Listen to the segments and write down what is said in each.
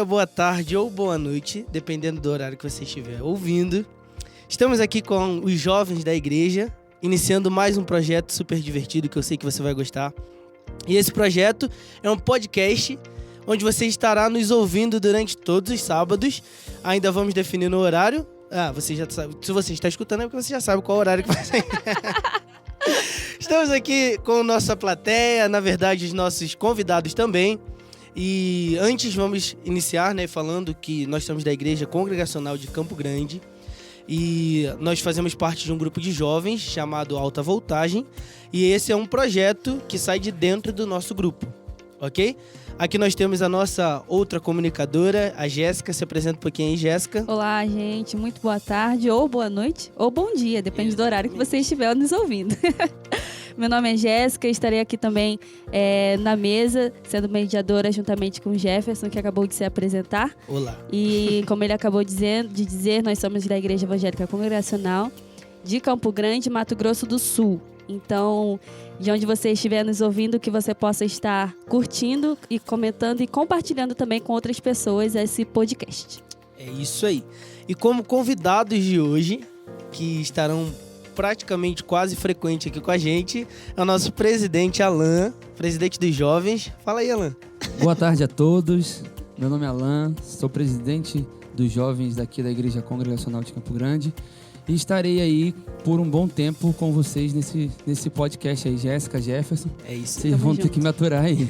dia, boa tarde ou boa noite, dependendo do horário que você estiver ouvindo. Estamos aqui com os jovens da igreja, iniciando mais um projeto super divertido que eu sei que você vai gostar. E esse projeto é um podcast onde você estará nos ouvindo durante todos os sábados. Ainda vamos definir no horário. Você já sabe. Se você está escutando é porque você já sabe qual horário que vai sair. Estamos aqui com nossa plateia, na verdade os nossos convidados também. E antes vamos iniciar, falando que nós estamos da Igreja Congregacional de Campo Grande e nós fazemos parte de um grupo de jovens chamado Alta Voltagem e esse é um projeto que sai de dentro do nosso grupo, ok? Aqui nós temos a nossa outra comunicadora, a Jéssica. Se apresenta um pouquinho aí, Jéssica. Olá, gente. Muito boa tarde, ou boa noite, ou bom dia. Depende do horário que você estiver nos ouvindo. Meu nome é Jéssica, estarei aqui também na mesa, sendo mediadora juntamente com o Jefferson, que acabou de se apresentar. Olá. E como ele acabou de dizer, nós somos da Igreja Evangélica Congregacional de Campo Grande, Mato Grosso do Sul. Então, de onde você estiver nos ouvindo, que você possa estar curtindo e comentando e compartilhando também com outras pessoas esse podcast. É isso aí. E como convidados de hoje, que estarão praticamente quase frequente aqui com a gente, é o nosso presidente Alan, presidente dos jovens. Fala aí, Alan. Boa tarde a todos. Meu nome é Alan, sou presidente dos jovens daqui da Igreja Congregacional de Campo Grande e estarei aí por um bom tempo com vocês nesse podcast aí, Jéssica, Jefferson. É isso. Vocês vão ter que me aturar aí.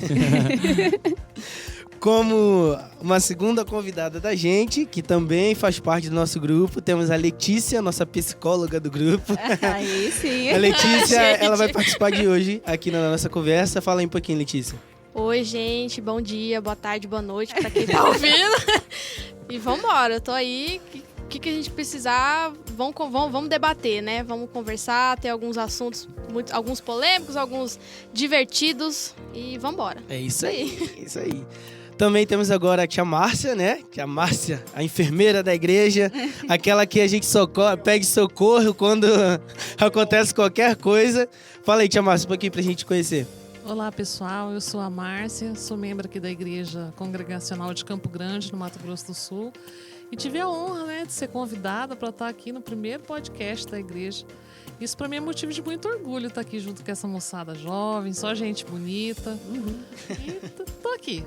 Como uma segunda convidada da gente, que também faz parte do nosso grupo, temos a Letícia, nossa psicóloga do grupo. Aí sim. A Letícia, ela vai participar de hoje aqui na nossa conversa. Fala aí um pouquinho, Letícia. Oi, gente. Bom dia, boa tarde, boa noite pra quem tá ouvindo. E vambora, eu tô aí. O que a gente precisar, vamos debater, né? Vamos conversar, ter alguns assuntos, alguns polêmicos, alguns divertidos e vambora. É isso aí, isso aí. Também temos agora a tia Márcia, né? Tia Márcia, a enfermeira da igreja, aquela que a gente pede socorro quando acontece qualquer coisa. Fala aí, tia Márcia, um pouquinho pra gente conhecer. Olá, pessoal. Eu sou a Márcia, sou membro aqui da Igreja Congregacional de Campo Grande, no Mato Grosso do Sul. E tive a honra, de ser convidada para estar aqui no primeiro podcast da igreja. Isso para mim é motivo de muito orgulho estar aqui junto com essa moçada jovem, só gente bonita. E tô aqui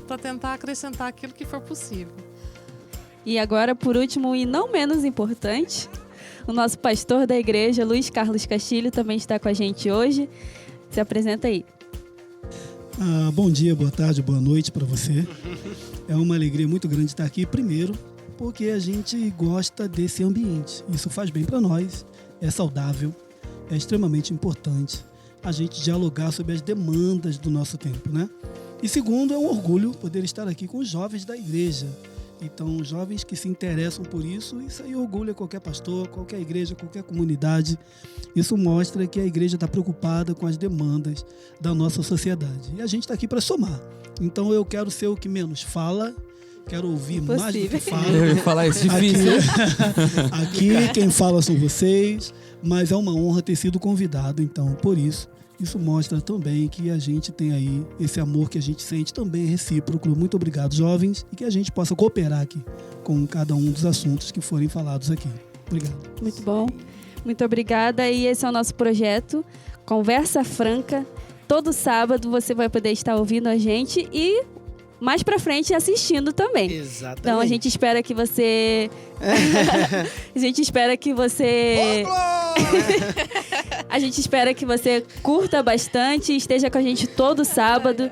para tentar acrescentar aquilo que for possível. E agora, por último e não menos importante, o nosso pastor da igreja, Luiz Carlos Castilho, também está com a gente hoje. Se apresenta aí. Bom dia, boa tarde, boa noite para você. É uma alegria muito grande estar aqui, primeiro, porque a gente gosta desse ambiente. Isso faz bem para nós, é saudável, é extremamente importante a gente dialogar sobre as demandas do nosso tempo, né? E segundo, é um orgulho poder estar aqui com os jovens da igreja. Então, jovens que se interessam por isso aí orgulha qualquer pastor, qualquer igreja, qualquer comunidade. Isso mostra que a igreja está preocupada com as demandas da nossa sociedade. E a gente está aqui para somar. Então, eu quero ser o que menos fala, quero ouvir mais do que fala. Eu ia falar isso, difícil. Aqui quem fala são vocês, mas é uma honra ter sido convidado. Então, por isso mostra também que a gente tem aí esse amor que a gente sente também recíproco. Muito obrigado, jovens, e que a gente possa cooperar aqui com cada um dos assuntos que forem falados aqui. Obrigado. Muito bom. Muito obrigada. E esse é o nosso projeto, Conversa Franca. Todo sábado você vai poder estar ouvindo a gente e mais pra frente assistindo também. Exatamente. Então a gente espera que você... A gente espera que você curta bastante, esteja com a gente todo sábado,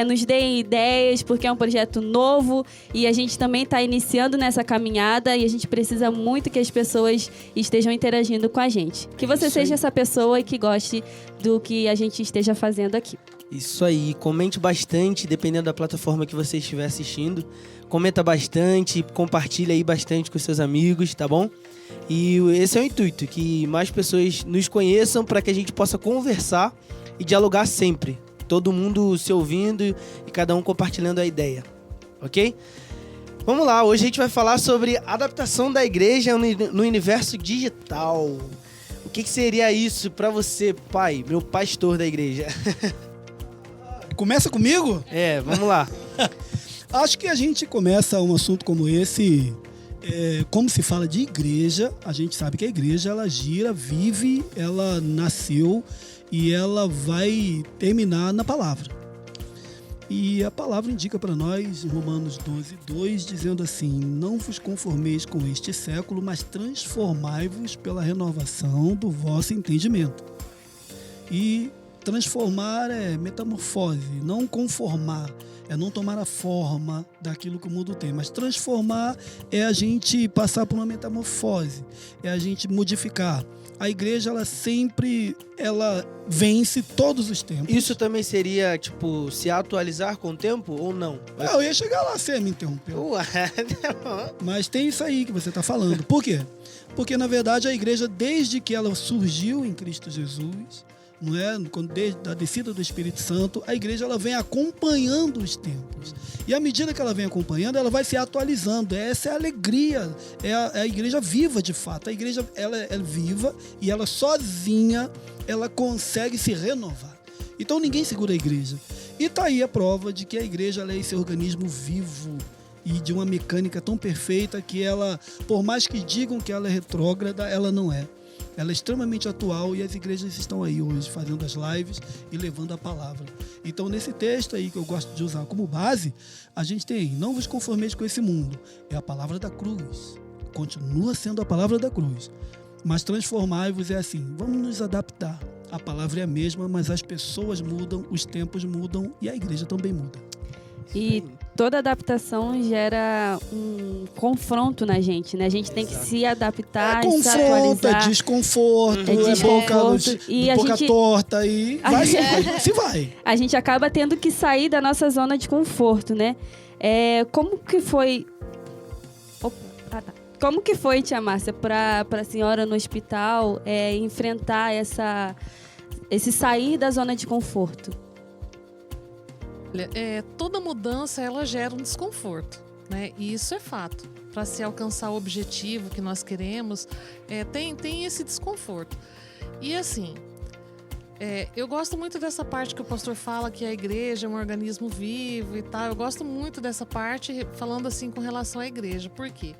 nos dê ideias, porque é um projeto novo e a gente também está iniciando nessa caminhada e a gente precisa muito que as pessoas estejam interagindo com a gente. Que você seja essa pessoa e que goste do que a gente esteja fazendo aqui. Isso aí, comente bastante, dependendo da plataforma que você estiver assistindo. Comenta bastante, compartilha aí bastante com seus amigos, tá bom? E esse é o intuito, que mais pessoas nos conheçam para que a gente possa conversar e dialogar sempre. Todo mundo se ouvindo e cada um compartilhando a ideia, ok? Vamos lá, hoje a gente vai falar sobre adaptação da igreja no universo digital. O que seria isso para você, pai, meu pastor da igreja? Começa comigo? Vamos lá. Acho que a gente começa um assunto como esse, como se fala de igreja, a gente sabe que a igreja, ela gira, vive, ela nasceu e ela vai terminar na palavra. E a palavra indica para nós, em Romanos 12:2, dizendo assim: não vos conformeis com este século, mas transformai-vos pela renovação do vosso entendimento. E transformar é metamorfose, não conformar, é não tomar a forma daquilo que o mundo tem, mas transformar é a gente passar por uma metamorfose, é a gente modificar. A igreja, ela vence todos os tempos. Isso também seria, tipo, se atualizar com o tempo ou não? Eu ia chegar lá, você me interrompeu. Mas tem isso aí que você está falando. Por quê? Porque, na verdade, a igreja, desde que ela surgiu em Cristo Jesus, não é? Desde a descida do Espírito Santo, a igreja ela vem acompanhando os tempos. E à medida que ela vem acompanhando, ela vai se atualizando. Essa é a alegria. É a igreja viva, de fato. A igreja ela é viva e ela sozinha ela consegue se renovar. Então ninguém segura a igreja. E tá aí a prova de que a igreja ela é esse organismo vivo e de uma mecânica tão perfeita que ela, por mais que digam que ela é retrógrada, ela não é. Ela é extremamente atual e as igrejas estão aí hoje fazendo as lives e levando a palavra. Então, nesse texto aí que eu gosto de usar como base, a gente tem: não vos conformeis com esse mundo. É a palavra da cruz. Continua sendo a palavra da cruz. Mas transformai-vos é assim: vamos nos adaptar. A palavra é a mesma, mas as pessoas mudam, os tempos mudam e a igreja também muda. E toda adaptação gera um confronto na gente, né? A gente tem que se adaptar, se atualizar. Desconforto, boca torta e vai. A gente acaba tendo que sair da nossa zona de conforto, né? Como que foi... Como que foi, tia Márcia, para a senhora no hospital enfrentar esse sair da zona de conforto? Toda mudança ela gera um desconforto, né? E isso é fato. Para se alcançar o objetivo que nós queremos, tem esse desconforto. E assim, eu gosto muito dessa parte que o pastor fala que a igreja é um organismo vivo e tal. Eu gosto muito dessa parte falando assim com relação à igreja. Por quê?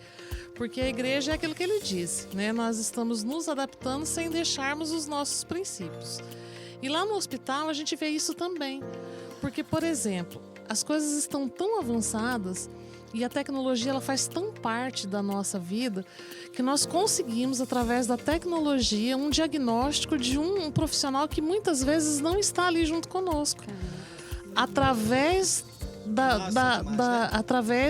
Porque a igreja é aquilo que ele disse, né? Nós estamos nos adaptando sem deixarmos os nossos princípios. E lá no hospital a gente vê isso também. Porque, por exemplo, as coisas estão tão avançadas e a tecnologia ela faz tão parte da nossa vida que nós conseguimos, através da tecnologia, um diagnóstico de um profissional que muitas vezes não está ali junto conosco. Através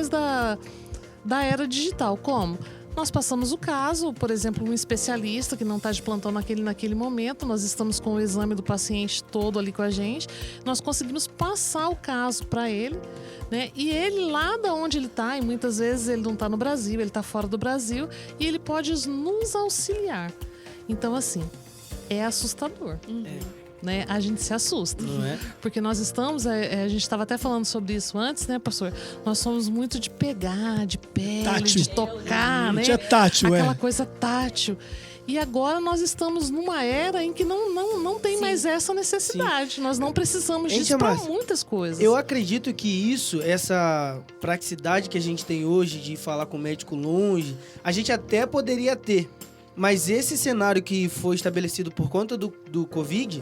da era digital. Como? Nós passamos o caso, por exemplo, um especialista que não está de plantão naquele momento, nós estamos com o exame do paciente todo ali com a gente, nós conseguimos passar o caso para ele, né? E ele lá da onde ele está, e muitas vezes ele não está no Brasil, ele está fora do Brasil, e ele pode nos auxiliar. Então, assim, é assustador. Né? A gente se assusta. Não é? Porque nós estamos, a gente estava até falando sobre isso antes, né, pastor? Nós somos muito de pegar, de pele, tátil. De tocar, né? É tátil, aquela coisa tátil. E agora nós estamos numa era em que não tem mais essa necessidade. Sim. Nós não precisamos disso para muitas coisas. Eu acredito que essa praticidade que a gente tem hoje de falar com o médico longe, a gente até poderia ter. Mas esse cenário que foi estabelecido por conta do Covid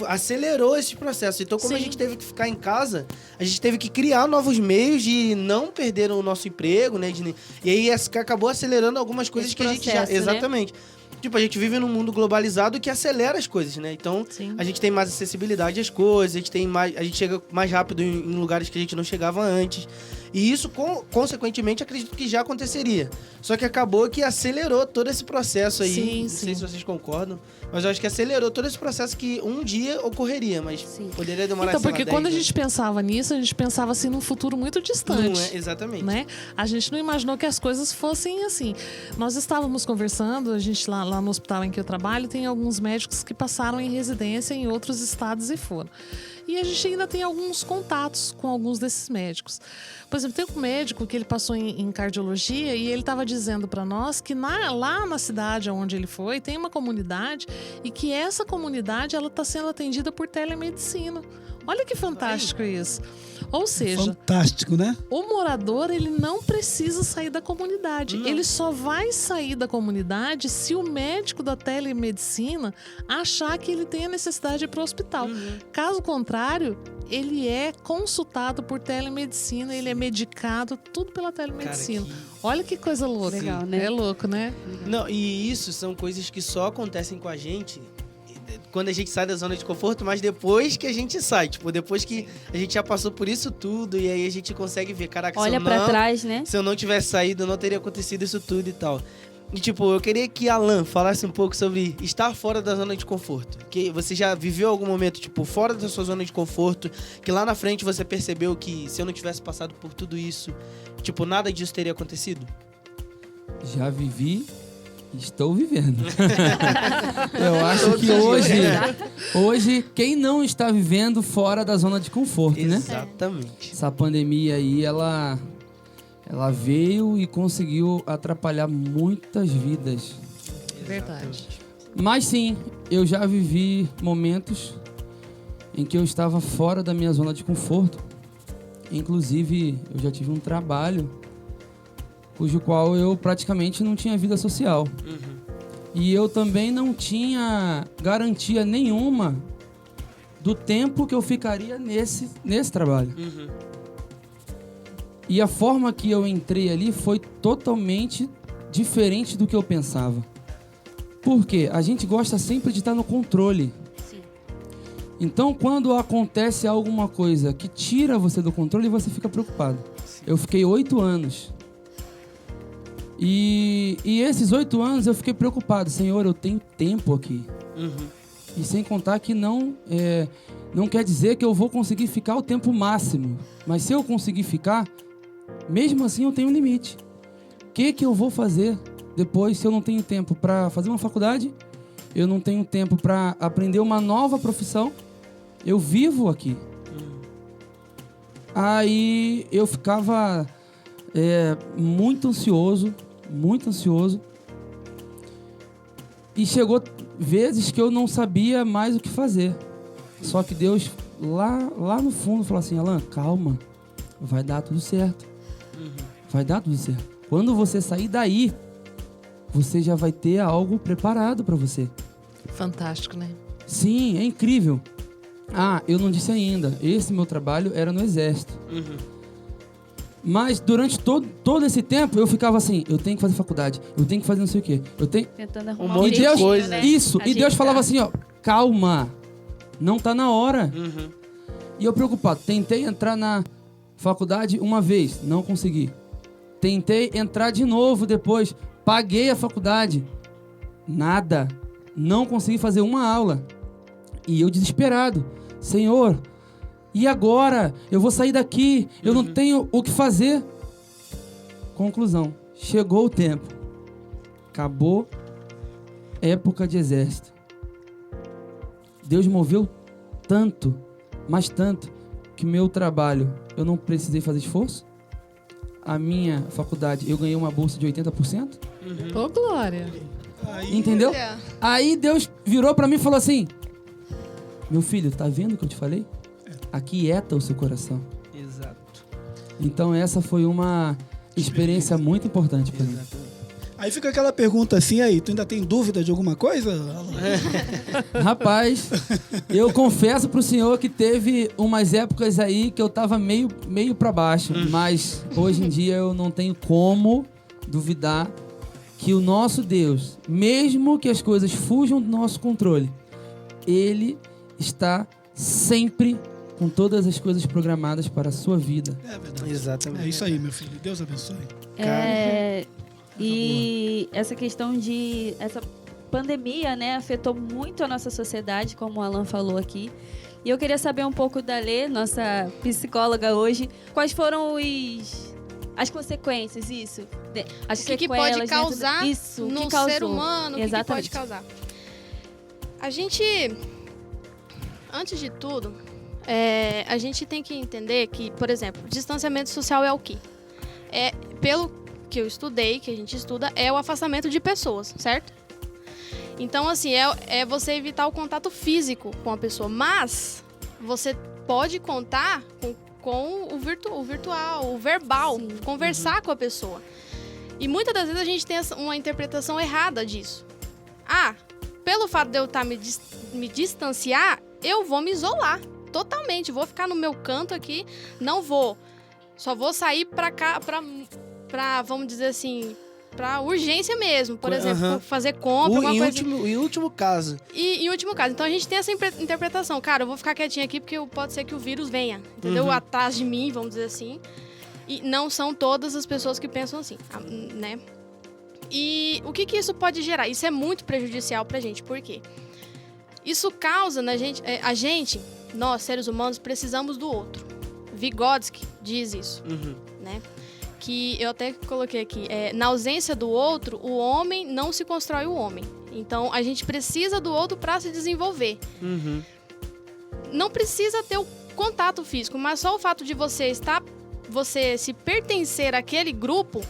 acelerou esse processo. Então, como a gente teve que ficar em casa, a gente teve que criar novos meios de não perder o nosso emprego, né? E aí acabou acelerando algumas coisas esse que processo, a gente já... Exatamente. Tipo, a gente vive num mundo globalizado que acelera as coisas, né? Então, a gente tem mais acessibilidade às coisas, a gente chega mais rápido em lugares que a gente não chegava antes. E isso, consequentemente, acredito que já aconteceria. Só que acabou que acelerou todo esse processo aí. Não sei se vocês concordam, mas eu acho que acelerou todo esse processo que um dia ocorreria, mas poderia demorar, então, porque quando a gente pensava nisso, a gente pensava assim num futuro muito distante. Não é, exatamente. Né? A gente não imaginou que as coisas fossem assim. Nós estávamos conversando, a gente lá no hospital em que eu trabalho, tem alguns médicos que passaram em residência em outros estados e foram. E a gente ainda tem alguns contatos com alguns desses médicos. Por exemplo, tem um médico que ele passou em cardiologia e ele estava dizendo para nós que lá na cidade onde ele foi, tem uma comunidade e que essa comunidade ela está sendo atendida por telemedicina. Olha que fantástico isso. Ou seja, Fantástico, né? o morador, ele não precisa sair da comunidade. Não. Ele só vai sair da comunidade se o médico da telemedicina achar que ele tem a necessidade de ir para o hospital. Caso contrário, ele é consultado por telemedicina, ele é medicado, tudo pela telemedicina. Cara, Olha que coisa louca. Legal, né? É louco, né? Não, e isso são coisas que só acontecem com a gente quando a gente sai da zona de conforto, mas depois que a gente sai, tipo, depois que a gente já passou por isso tudo e aí a gente consegue ver, caraca, Olha pra trás, né? se eu não tivesse saído, não teria acontecido isso tudo e tal. E, tipo, eu queria que Alan falasse um pouco sobre estar fora da zona de conforto. Que você já viveu algum momento, tipo, fora da sua zona de conforto, que lá na frente você percebeu que se eu não tivesse passado por tudo isso, tipo, nada disso teria acontecido? Já vivi e estou vivendo. Eu acho Todos que os dias. hoje, quem não está vivendo fora da zona de conforto, né? Exatamente. Essa pandemia aí, ela veio e conseguiu atrapalhar muitas vidas. Verdade. Mas sim, eu já vivi momentos em que eu estava fora da minha zona de conforto. Inclusive, eu já tive um trabalho cujo qual eu praticamente não tinha vida social. E eu também não tinha garantia nenhuma do tempo que eu ficaria nesse trabalho. E a forma que eu entrei ali foi totalmente diferente do que eu pensava. Por quê? A gente gosta sempre de estar no controle. Sim. Então, quando acontece alguma coisa que tira você do controle, você fica preocupado. Eu fiquei 8 anos. E esses 8 anos eu fiquei preocupado. Senhor, eu tenho tempo aqui. E sem contar que não quer dizer que eu vou conseguir ficar o tempo máximo. Mas se eu conseguir ficar, mesmo assim eu tenho um limite. O que eu vou fazer depois se eu não tenho tempo para fazer uma faculdade? Eu não tenho tempo para aprender uma nova profissão? Eu vivo aqui. Aí eu ficava muito ansioso. E chegou vezes que eu não sabia mais o que fazer. Só que Deus, lá no fundo, falou assim: Alan, calma, vai dar tudo certo. Vai dar tudo certo. Quando você sair daí, você já vai ter algo preparado para você. Fantástico, né? Sim, é incrível. Ah, eu não disse ainda, esse meu trabalho era no Exército. Mas durante todo esse tempo eu ficava assim: eu tenho que fazer faculdade, eu tenho que fazer não sei o quê, eu tenho... Tentando arrumar monte de jeitinho, coisa. né? Isso, e Deus Ajeitar. falava assim, ó, calma, não tá na hora. E eu preocupado, tentei entrar na faculdade uma vez, não consegui. Tentei entrar de novo depois, paguei a faculdade, nada, não consegui fazer uma aula. E eu desesperado: Senhor, e agora? Eu vou sair daqui, eu não tenho o que fazer. Conclusão, chegou o tempo, acabou época de exército. Deus moveu tanto, mas tanto, que meu trabalho, eu não precisei fazer esforço. A minha faculdade, eu ganhei uma bolsa de 80%. Ô, Glória. Entendeu? Olha. Aí Deus virou pra mim e falou assim: meu filho, tá vendo o que eu te falei? Aquieta o seu coração. Exato. Então essa foi uma experiência muito importante pra mim. Aí fica aquela pergunta assim, aí, tu ainda tem dúvida de alguma coisa, Alan? Rapaz, eu confesso pro senhor que teve umas épocas aí que eu tava meio pra baixo, mas hoje em dia eu não tenho como duvidar que o nosso Deus, mesmo que as coisas fujam do nosso controle, Ele está sempre com todas as coisas programadas para a sua vida. É verdade. Exatamente. É isso aí, meu filho. Deus abençoe. E essa questão de... Essa pandemia, né, afetou muito a nossa sociedade, como o Alan falou aqui. E eu queria saber um pouco da Lê, nossa psicóloga hoje, quais foram as consequências, isso? As O que sequelas pode dentro causar isso, o no que causou. ser humano, o que Exatamente. pode causar. A gente, antes de tudo, a gente tem que entender que, por exemplo, distanciamento social é o quê? Pelo que eu estudei, que a gente estuda, é o afastamento de pessoas, certo? Então, assim, é você evitar o contato físico com a pessoa, mas você pode contar com o virtual, o verbal, Sim. conversar com a pessoa. E muitas das vezes a gente tem uma interpretação errada disso. Pelo fato de eu estar me distanciar, eu vou me isolar totalmente. Vou ficar no meu canto aqui, não vou. Só vou sair pra cá, pra vamos dizer assim, pra urgência mesmo. Por exemplo, fazer compra, alguma coisa. Em último caso. E em último caso. Então a gente tem essa interpretação. Cara, eu vou ficar quietinha aqui porque pode ser que o vírus venha, entendeu? Atrás de mim, vamos dizer assim. E não são todas as pessoas que pensam assim, né? E o que isso pode gerar? Isso é muito prejudicial pra gente. Por quê? Isso causa na gente... nós, seres humanos, precisamos do outro. Vygotsky diz isso, né? Que eu até coloquei aqui. Na ausência do outro, o homem não se constrói o homem. Então, a gente precisa do outro para se desenvolver. Não precisa ter o contato físico, mas só o fato de você se pertencer àquele grupo...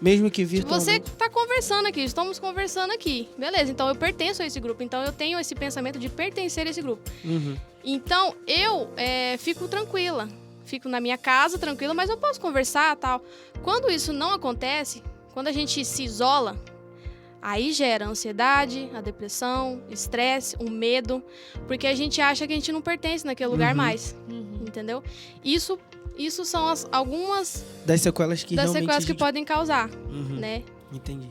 Mesmo que virtualmente. Você tá conversando aqui, estamos conversando aqui. Beleza, então eu pertenço a esse grupo. Então eu tenho esse pensamento de pertencer a esse grupo. Então eu fico tranquila. Fico na minha casa tranquila, mas eu posso conversar e tal. Quando isso não acontece, quando a gente se isola, aí gera a ansiedade, a depressão, estresse, o medo. Porque a gente acha que a gente não pertence naquele lugar mais. Entendeu? Isso são algumas das sequelas que podem causar, né? Entendi.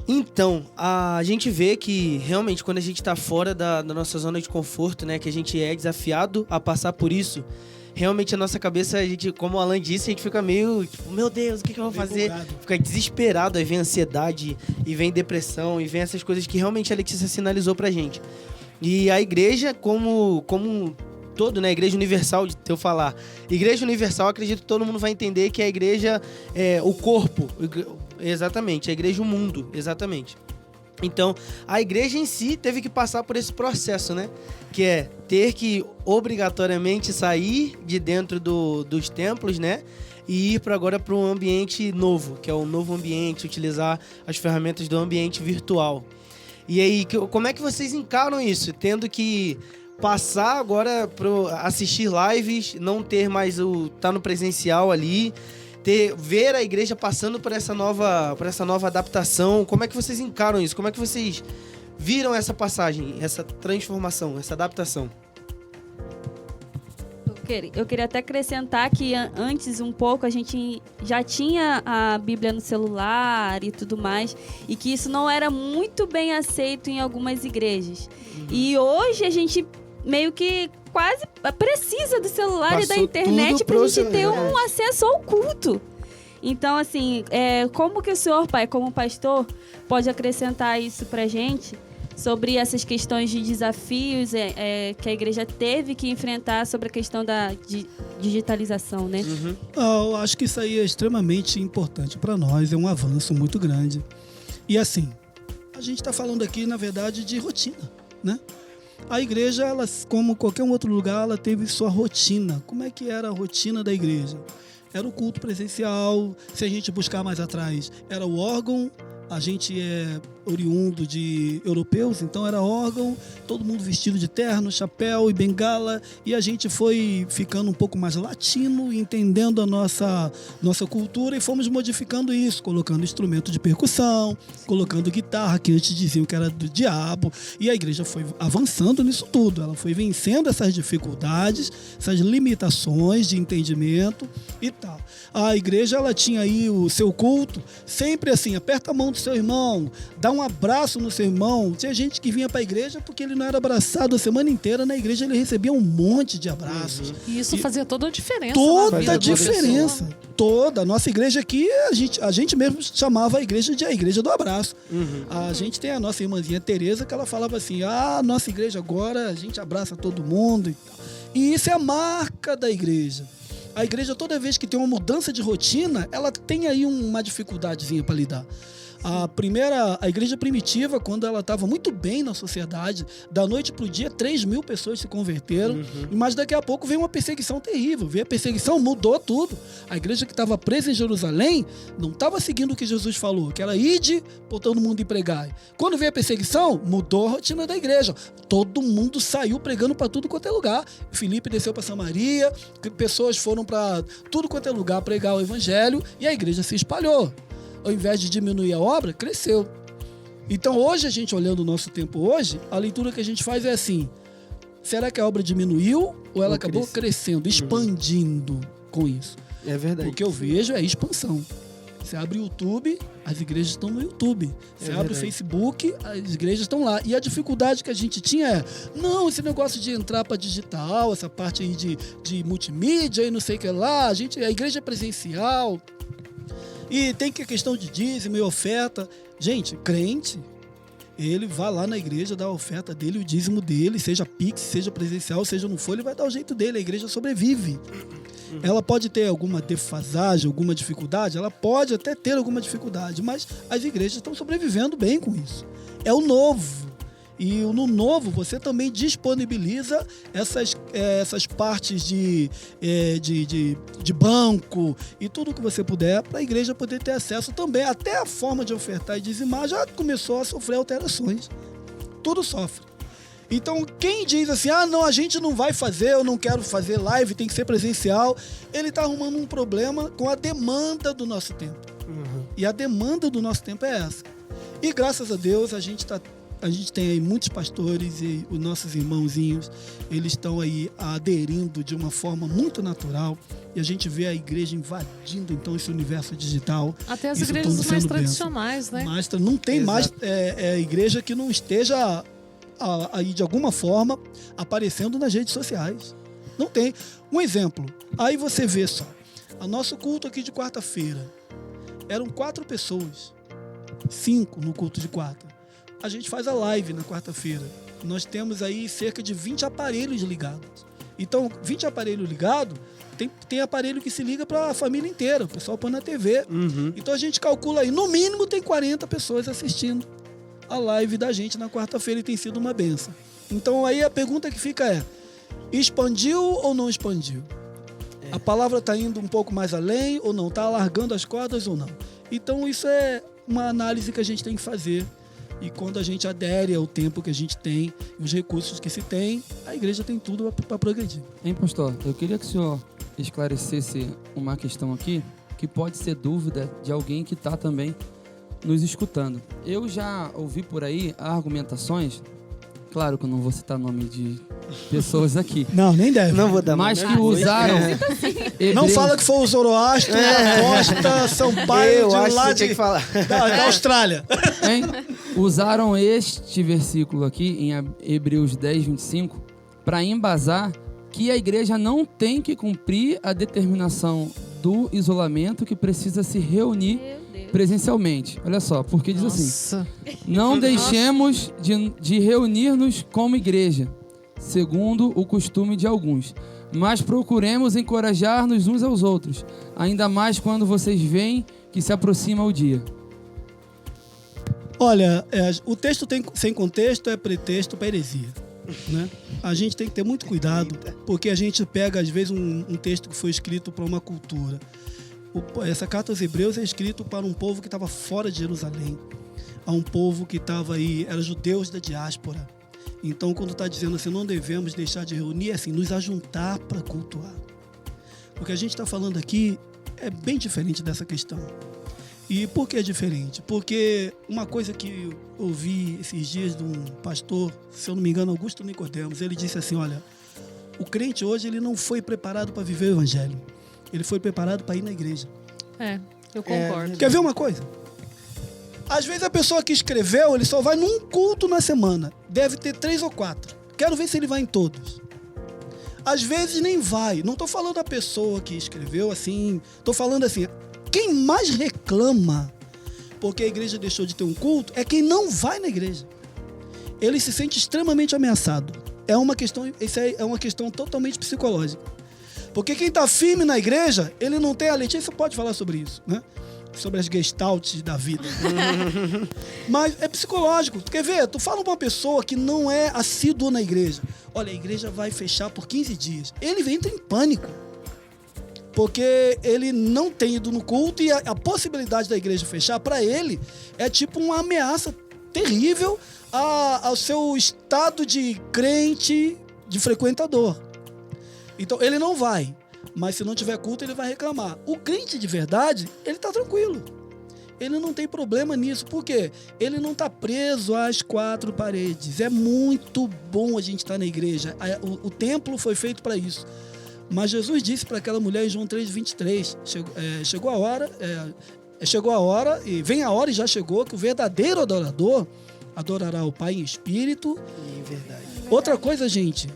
Então, a gente vê que realmente quando a gente tá fora da nossa zona de conforto, né, que a gente é desafiado a passar por isso, realmente a nossa cabeça, a gente, como o Alan disse, a gente fica meio, tipo, meu Deus, o que eu vou fazer? Empolgado. Fica desesperado, aí vem ansiedade, e vem depressão, e vem essas coisas que realmente a Letícia sinalizou pra gente. E a igreja, como todo, né? A Igreja Universal, de eu falar. Igreja Universal, acredito que todo mundo vai entender que a igreja é o corpo. Exatamente. A igreja, o mundo. Exatamente. Então, a igreja em si teve que passar por esse processo, né? Que é ter que, obrigatoriamente, sair de dentro dos templos, né? E ir agora para um ambiente novo, que é o novo ambiente, utilizar as ferramentas do ambiente virtual. E aí, como é que vocês encaram isso? Tendo que passar agora para assistir lives, não ter mais tá no presencial ali, ver a igreja passando por essa nova adaptação. Como é que vocês encaram isso? Como é que vocês viram essa passagem, essa transformação, essa adaptação? Eu queria até acrescentar que antes um pouco a gente já tinha a Bíblia no celular e tudo mais, e que isso não era muito bem aceito em algumas igrejas. E hoje a gente meio que quase precisa do celular e da internet pra gente ter um acesso ao culto. Então, assim, como que o senhor, pai, como pastor, pode acrescentar isso pra gente sobre essas questões de desafios que a igreja teve que enfrentar sobre a questão da digitalização, né? Eu acho que isso aí é extremamente importante para nós, é um avanço muito grande. E assim, a gente está falando aqui, na verdade, de rotina, né? A igreja, ela, como qualquer outro lugar, ela teve sua rotina. Como é que era a rotina da igreja? Era o culto presencial. Se a gente buscar mais atrás, era o órgão. A gente é oriundo de europeus, então era órgão, todo mundo vestido de terno, chapéu e bengala, e a gente foi ficando um pouco mais latino, entendendo a nossa cultura, e fomos modificando isso, colocando instrumento de percussão, colocando guitarra, que antes diziam que era do diabo, e a igreja foi avançando nisso tudo, ela foi vencendo essas dificuldades, essas limitações de entendimento e tal. A igreja, ela tinha aí o seu culto, sempre assim, aperta a mão do seu irmão, dá um abraço no seu irmão. Tinha gente que vinha para a igreja porque ele não era abraçado a semana inteira. Na igreja ele recebia um monte de abraços. E isso fazia toda a diferença. Toda a diferença. Toda. A nossa igreja aqui, a gente mesmo chamava a igreja de a igreja do abraço. A gente tem a nossa irmãzinha Tereza, que ela falava assim, nossa igreja agora, a gente abraça todo mundo e tal. E isso é a marca da igreja. A igreja, toda vez que tem uma mudança de rotina, ela tem aí uma dificuldadezinha para lidar. A igreja primitiva, quando ela estava muito bem na sociedade, da noite para o dia, 3.000 pessoas se converteram. Mas daqui a pouco veio uma perseguição terrível. Veio a perseguição, mudou tudo. A igreja que estava presa em Jerusalém não estava seguindo o que Jesus falou, que era ide por todo mundo e pregai. Quando veio a perseguição, mudou a rotina da igreja. Todo mundo saiu pregando para tudo quanto é lugar. Filipe desceu para Samaria, pessoas foram para tudo quanto é lugar pregar o evangelho e a igreja se espalhou. Ao invés de diminuir a obra, cresceu. Então hoje, a gente olhando o nosso tempo hoje, a leitura que a gente faz é assim: será que a obra diminuiu ou ela acabou crescendo, expandindo com isso? É verdade. O que eu vejo é expansão. Você abre o YouTube, as igrejas estão no YouTube. Você abre o Facebook, as igrejas estão lá. E a dificuldade que a gente tinha é, não, esse negócio de entrar para digital, essa parte aí de multimídia e não sei o que lá, a igreja é presencial. E tem que a questão de dízimo e oferta. Gente, crente, ele vai lá na igreja, dá a oferta dele, o dízimo dele, seja Pix, seja presencial, seja não for, ele vai dar o jeito dele, a igreja sobrevive. Ela pode ter alguma defasagem, alguma dificuldade, ela pode até ter alguma dificuldade, mas as igrejas estão sobrevivendo bem com isso. É o novo. E no novo você também disponibiliza essas partes de banco e tudo que você puder para a igreja poder ter acesso também. Até a forma de ofertar e dizimar já começou a sofrer alterações. Tudo sofre. Então, quem diz assim, não, a gente não vai fazer, eu não quero fazer live, tem que ser presencial, ele está arrumando um problema com a demanda do nosso tempo. E a demanda do nosso tempo é essa. E graças a Deus, a gente tem aí muitos pastores e os nossos irmãozinhos, eles estão aí aderindo de uma forma muito natural e a gente vê a igreja invadindo então esse universo digital. Até as igrejas mais tradicionais, né? Mas não tem mais igreja que não esteja aí de alguma forma aparecendo nas redes sociais. Não tem. Um exemplo, aí você vê só, o nosso culto aqui de quarta-feira, eram 4 pessoas, 5 no culto de quarta. A gente faz a live na quarta-feira. Nós temos aí cerca de 20 aparelhos ligados. Então, 20 aparelhos ligados, tem aparelho que se liga para a família inteira. O pessoal põe na TV. Então, a gente calcula aí, no mínimo tem 40 pessoas assistindo a live da gente na quarta-feira e tem sido uma benção. Então, aí a pergunta que fica é, expandiu ou não expandiu? A palavra está indo um pouco mais além ou não? Está alargando as cordas ou não? Então, isso é uma análise que a gente tem que fazer. E quando a gente adere ao tempo que a gente tem, os recursos que se tem, a igreja tem tudo para progredir. Hein, pastor? Eu queria que o senhor esclarecesse uma questão aqui, que pode ser dúvida de alguém que está também nos escutando. Eu já ouvi por aí argumentações, claro que eu não vou citar nome de pessoas aqui. Não, nem deve. Não vou dar mas que usaram... Não fala que foi o Zoroastro, Costa, Sampaio, de lá da Austrália. Hein? Usaram este versículo aqui, em Hebreus 10, 25, para embasar que a igreja não tem que cumprir a determinação do isolamento, que precisa se reunir presencialmente. Olha só, porque diz assim: não deixemos de reunir-nos como igreja, segundo o costume de alguns, mas procuremos encorajar-nos uns aos outros, ainda mais quando vocês veem que se aproxima o dia. Olha, o texto sem contexto é pretexto para heresia. Né? A gente tem que ter muito cuidado, porque a gente pega, às vezes, um texto que foi escrito para uma cultura. Essa carta aos Hebreus é escrita para um povo que estava fora de Jerusalém, a um povo que estava aí, eram judeus da diáspora. Então, quando está dizendo assim, não devemos deixar de reunir, é assim, nos ajuntar para cultuar. O que a gente está falando aqui é bem diferente dessa questão. E por que é diferente? Porque uma coisa que eu ouvi esses dias de um pastor, se eu não me engano, Augusto Nicodemos, ele disse assim, olha, o crente hoje ele não foi preparado para viver o evangelho, ele foi preparado para ir na igreja. Eu concordo. Quer ver uma coisa? Às vezes a pessoa que escreveu, ele só vai num culto na semana, deve ter 3 ou 4, quero ver se ele vai em todos. Às vezes nem vai, não estou falando da pessoa que escreveu assim, estou falando assim, quem mais reclama porque a igreja deixou de ter um culto é quem não vai na igreja. Ele se sente extremamente ameaçado. Isso é uma questão totalmente psicológica. Porque quem está firme na igreja, ele não tem a Letícia pode falar sobre isso, né? sobre as gestaltes da vida. Mas é psicológico. Tu quer ver? Tu fala pra uma pessoa que não é assídua na igreja. Olha, a igreja vai fechar por 15 dias. Ele entra em pânico. Porque ele não tem ido no culto e a possibilidade da igreja fechar, para ele, é tipo uma ameaça terrível ao seu estado de crente, de frequentador. Então, ele não vai. Mas se não tiver culto, ele vai reclamar. O crente de verdade, ele está tranquilo. Ele não tem problema nisso. Por quê? Ele não está preso às 4 paredes. É muito bom a gente estar na igreja. O templo foi feito para isso. Mas Jesus disse para aquela mulher em João 3,23, chegou a hora, e vem a hora e já chegou, que o verdadeiro adorador adorará o Pai em espírito. E em verdade. Outra coisa, gente,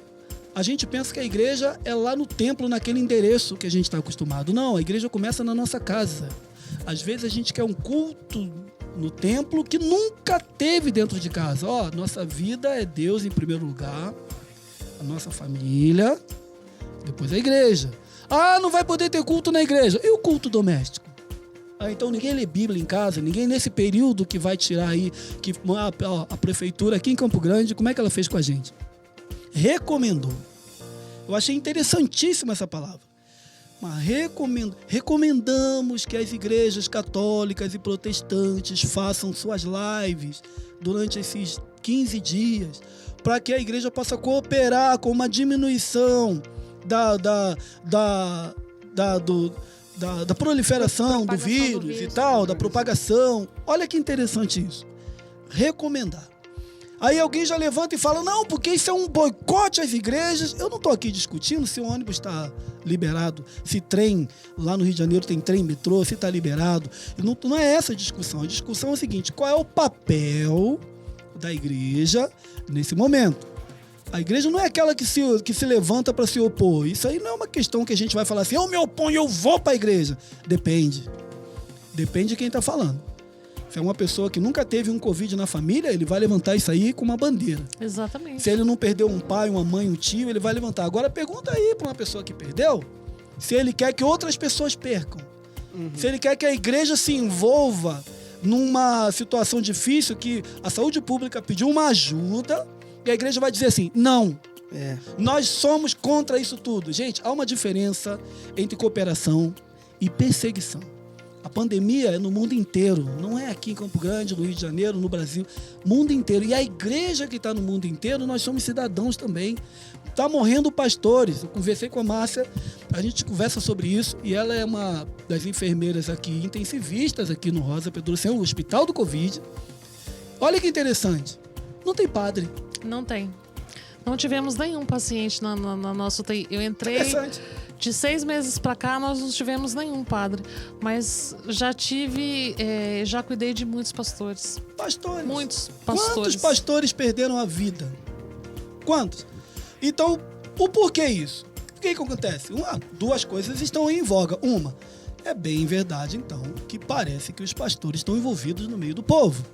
a gente pensa que a igreja é lá no templo, naquele endereço que a gente está acostumado. Não, a igreja começa na nossa casa. Às vezes a gente quer um culto no templo que nunca teve dentro de casa. Nossa vida é Deus em primeiro lugar, a nossa família, depois a igreja. Não vai poder ter culto na igreja. E o culto doméstico? Então ninguém lê Bíblia em casa, ninguém nesse período que vai tirar aí, que a prefeitura aqui em Campo Grande, como é que ela fez com a gente? Recomendou. Eu achei interessantíssima essa palavra. Mas recomendamos que as igrejas católicas e protestantes façam suas lives durante esses 15 dias, para que a igreja possa cooperar com uma diminuição da proliferação do vírus e tal, da propagação. Olha que interessante isso. Recomendar. Aí alguém já levanta e fala, não, porque isso é um boicote às igrejas. Eu não estou aqui discutindo se o ônibus está liberado, se trem, lá no Rio de Janeiro tem trem, metrô, se está liberado. Não é essa a discussão. A discussão é o seguinte, qual é o papel da igreja nesse momento? A igreja não é aquela que se levanta para se opor. Isso aí não é uma questão que a gente vai falar assim, eu me oponho, eu vou para a igreja. Depende de quem está falando. Se é uma pessoa que nunca teve um Covid na família, ele vai levantar isso aí com uma bandeira. Exatamente. Se ele não perdeu um pai, uma mãe, um tio, ele vai levantar. Agora pergunta aí para uma pessoa que perdeu, se ele quer que outras pessoas percam. Se ele quer que a igreja se envolva numa situação difícil, que a saúde pública pediu uma ajuda, e a igreja vai dizer assim, não, nós somos contra isso tudo. Gente, há uma diferença entre cooperação e perseguição. A pandemia é no mundo inteiro, não é aqui em Campo Grande, no Rio de Janeiro, no Brasil, mundo inteiro. E a igreja que está no mundo inteiro, nós somos cidadãos também. Está morrendo pastores. Eu conversei com a Márcia, a gente conversa sobre isso, e ela é uma das enfermeiras aqui, intensivistas aqui no Rosa Pedro Senhor, o Hospital do Covid. Olha que interessante, não tem padre. Não tem. Não tivemos nenhum paciente na nossa UTI. Eu entrei... De 6 meses para cá, nós não tivemos nenhum padre. Mas já cuidei de muitos pastores. Pastores. Muitos pastores. Quantos pastores perderam a vida? Quantos? Então, o porquê isso? O que acontece? Duas coisas estão em voga. Uma, é bem verdade, então, que parece que os pastores estão envolvidos no meio do povo.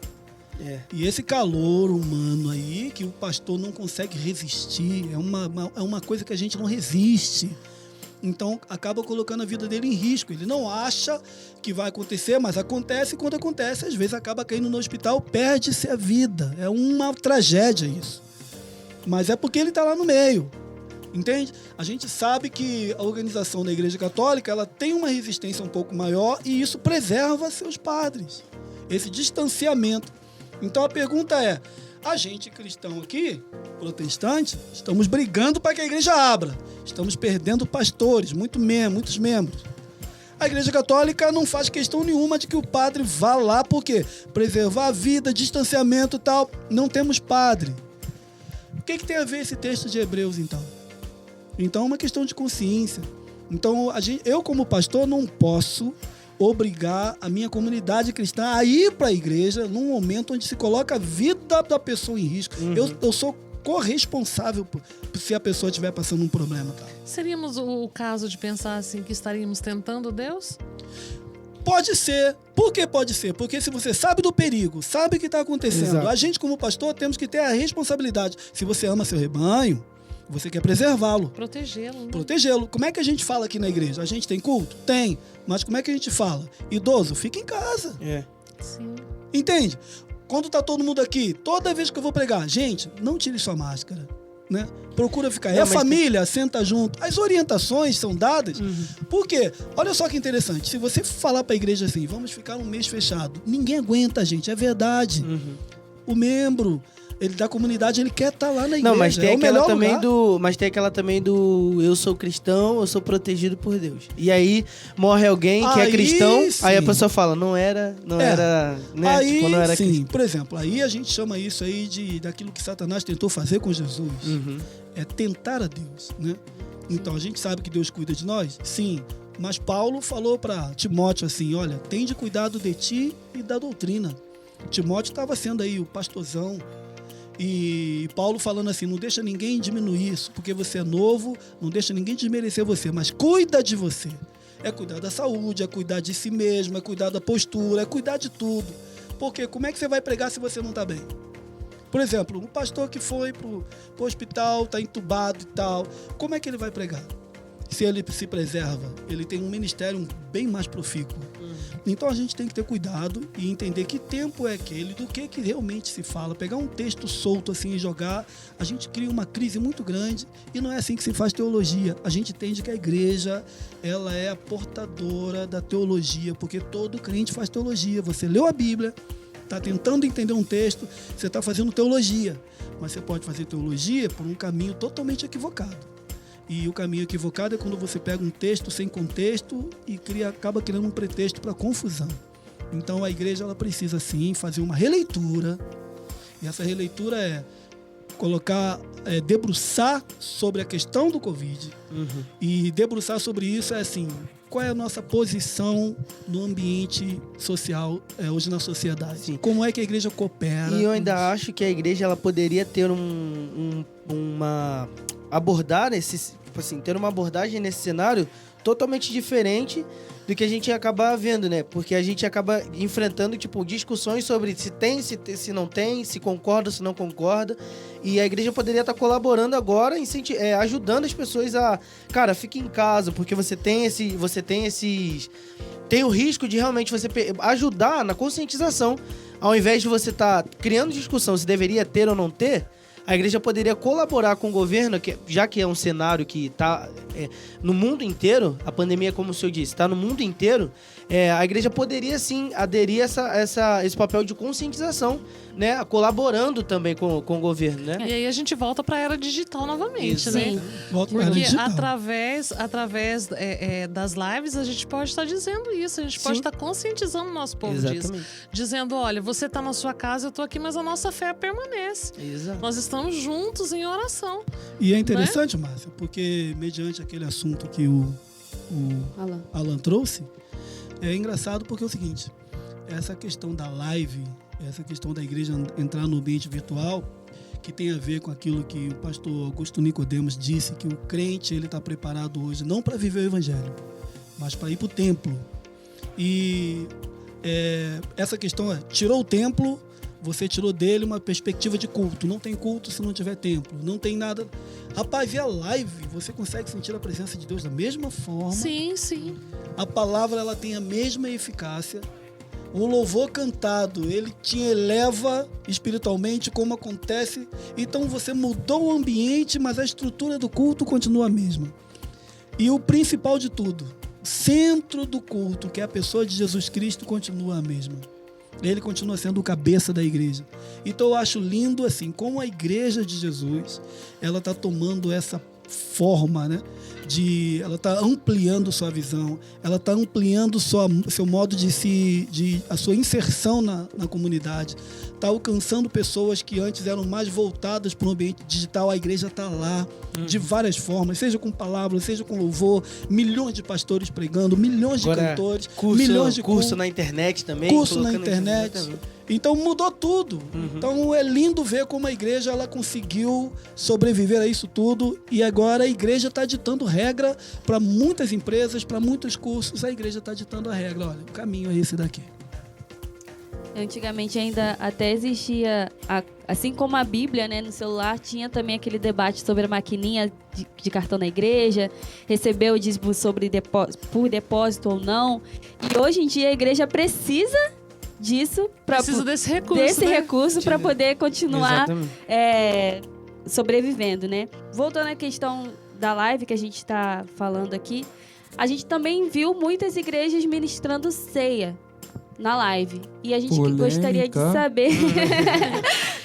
E esse calor humano aí, que o pastor não consegue resistir, é uma coisa que a gente não resiste. Então, acaba colocando a vida dele em risco. Ele não acha que vai acontecer, mas acontece, e quando acontece, às vezes acaba caindo no hospital, perde-se a vida. É uma tragédia isso. Mas é porque ele está lá no meio. Entende? A gente sabe que a organização da Igreja Católica, ela tem uma resistência um pouco maior, e isso preserva seus padres. Esse distanciamento. Então, a pergunta é, a gente cristão aqui, protestante, estamos brigando para que a igreja abra. Estamos perdendo pastores, muitos membros. A Igreja Católica não faz questão nenhuma de que o padre vá lá, porque preservar a vida, distanciamento e tal, não temos padre. O que tem a ver esse texto de Hebreus, então? Então é uma questão de consciência. Então eu, como pastor, não posso obrigar a minha comunidade cristã a ir para a igreja num momento onde se coloca a vida da pessoa em risco. Eu sou corresponsável se a pessoa estiver passando um problema. Tá? Seríamos o caso de pensar assim que estaríamos tentando Deus? Pode ser. Por que pode ser? Porque se você sabe do perigo, sabe o que está acontecendo, a gente como pastor temos que ter a responsabilidade. Se você ama seu rebanho, Você quer preservá-lo. Protegê-lo. Né? Protegê-lo. Como é que a gente fala aqui na igreja? A gente tem culto? Tem. Mas como é que a gente fala? Idoso, fica em casa. Sim. Entende? Quando tá todo mundo aqui, toda vez que eu vou pregar, gente, não tire sua máscara, né? Procura ficar. Não, E a família senta junto. As orientações são dadas. Por quê? Olha só que interessante. Se você falar para a igreja assim, vamos ficar um mês fechado, ninguém aguenta, gente. É verdade. O membro da comunidade, ele quer estar lá na igreja. Não, mas tem aquela também lugar. mas tem aquela também do eu sou cristão, eu sou protegido por Deus. E aí morre alguém que é cristão, sim. aí a pessoa fala, não era, né? Aí, Tipo, não era sim, cristão. por exemplo, aí a gente chama isso aí daquilo que Satanás tentou fazer com Jesus. É tentar a Deus, né? Então, a gente sabe que Deus cuida de nós? Sim. Mas Paulo falou para Timóteo assim, olha, tende cuidado de ti e da doutrina. Timóteo estava sendo aí o pastorzão. E Paulo falando assim, não deixa ninguém diminuir isso, porque você é novo, não deixa ninguém desmerecer você, mas cuida de você. É cuidar da saúde, é cuidar de si mesmo, é cuidar da postura, é cuidar de tudo. Porque como é que você vai pregar se você não está bem? Por exemplo, um pastor que foi pro hospital, está entubado e tal, como é que ele vai pregar? Se ele se preserva, ele tem um ministério bem mais profícuo. Então a gente tem que ter cuidado e entender que tempo é aquele, do que realmente se fala. Pegar um texto solto assim e jogar, a gente cria uma crise muito grande e não é assim que se faz teologia. A gente entende que a igreja, ela é a portadora da teologia, porque todo crente faz teologia. Você leu a Bíblia, está tentando entender um texto, você está fazendo teologia. Mas você pode fazer teologia por um caminho totalmente equivocado. E o caminho equivocado é quando você pega um texto sem contexto e acaba criando um pretexto para confusão. Então a igreja ela precisa sim fazer uma releitura. E essa releitura é debruçar sobre a questão do Covid. E debruçar sobre isso é assim, qual é a nossa posição no ambiente social hoje na sociedade? Sim. Como é que a igreja coopera? E eu ainda acho que a igreja ela poderia ter ter uma abordagem nesse cenário totalmente diferente do que a gente acaba vendo, né? Porque a gente acaba enfrentando, discussões sobre se tem, se não tem, se concorda, se não concorda. E a igreja poderia estar colaborando agora, ajudando as pessoas a... Cara, fique em casa, porque você tem o risco de realmente você ajudar na conscientização. Ao invés de você estar criando discussão se deveria ter ou não ter, a igreja poderia colaborar com o governo, já que é um cenário que está no mundo inteiro, a pandemia, como o senhor disse, está no mundo inteiro, a igreja poderia sim aderir a esse papel de conscientização, né? Colaborando também com o governo, né? E aí a gente volta para a era digital novamente, né? Volta para a era Porque digital. através das lives a gente pode estar dizendo isso, a gente pode estar conscientizando o nosso povo disso. Dizendo, olha, você está na sua casa, eu estou aqui, mas a nossa fé permanece. Exato. Nós estamos juntos em oração. E é interessante, Márcia, porque mediante aquele assunto que o Alan trouxe, é engraçado porque é o seguinte, essa questão da live, essa questão da igreja entrar no ambiente virtual, que tem a ver com aquilo que o pastor Augusto Nicodemos disse, que o crente ele está preparado hoje não para viver o evangelho, mas para ir para o templo. E essa questão tirou o templo, você tirou dele uma perspectiva de culto. Não tem culto se não tiver templo. Não tem nada. Rapaz, via live, você consegue sentir a presença de Deus da mesma forma. Sim, sim. A palavra ela tem a mesma eficácia. O louvor cantado, ele te eleva espiritualmente, como acontece. Então você mudou o ambiente, mas a estrutura do culto continua a mesma. E o principal de tudo, o centro do culto, que é a pessoa de Jesus Cristo, continua a mesma. Ele continua sendo o cabeça da igreja. Então eu acho lindo assim, como a igreja de Jesus, ela está tomando essa forma, né? Ela está ampliando sua visão, ela está ampliando seu modo a sua inserção na comunidade, está alcançando pessoas que antes eram mais voltadas para o ambiente digital. A igreja está lá de várias formas, seja com palavras, seja com louvor, milhões de pastores pregando, milhões de cantores, milhões de curso na internet também. Curso na internet. Então mudou tudo. Então é lindo ver como a igreja ela conseguiu sobreviver a isso tudo, e agora a igreja está ditando regra para muitas empresas, para muitos cursos. A igreja está ditando a regra. Olha, o caminho é esse daqui. Antigamente ainda até existia, assim como a Bíblia, né, no celular, tinha também aquele debate sobre a maquininha de cartão na igreja, receber o dízimo por depósito ou não. E hoje em dia a igreja precisa disso, Precisa desse recurso, né? recurso para poder continuar Exatamente. sobrevivendo, né? Voltando à questão da live que a gente está falando aqui, a gente também viu muitas igrejas ministrando ceia na live. E a gente Polêmica. gostaria de saber.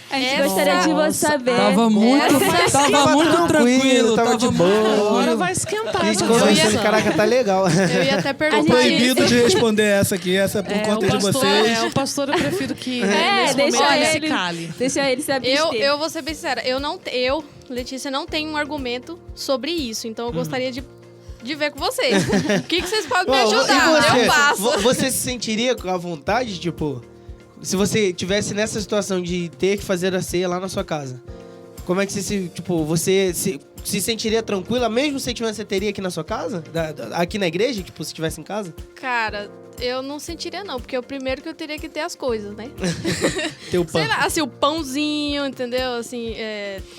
A gente gostaria de você saber. Tava muito tranquilo. Tava de boa. Agora vai esquentar. A gente essa conversando, conversa. caraca, tá legal. Eu ia até Tô perguntar proibido isso. de responder essa aqui. Essa é por conta de vocês. O pastor eu prefiro que É, nesse deixa momento ele se ele- cale. Deixa ele se abster. Eu vou ser bem sincera, Letícia, não tenho um argumento sobre isso, então eu gostaria de ver com vocês. O que vocês podem me Bom, ajudar? e Eu faço. Você se sentiria à vontade, tipo, se você tivesse nessa situação de ter que fazer a ceia lá na sua casa? Como é que você se sentiria tranquila, mesmo se tivesse teria aqui na sua casa? Aqui na igreja, tipo, se estivesse em casa? Cara, eu não sentiria não, porque o primeiro que eu teria que ter as coisas, né? Ter o pão. Sei lá, assim, o pãozinho, entendeu? Assim,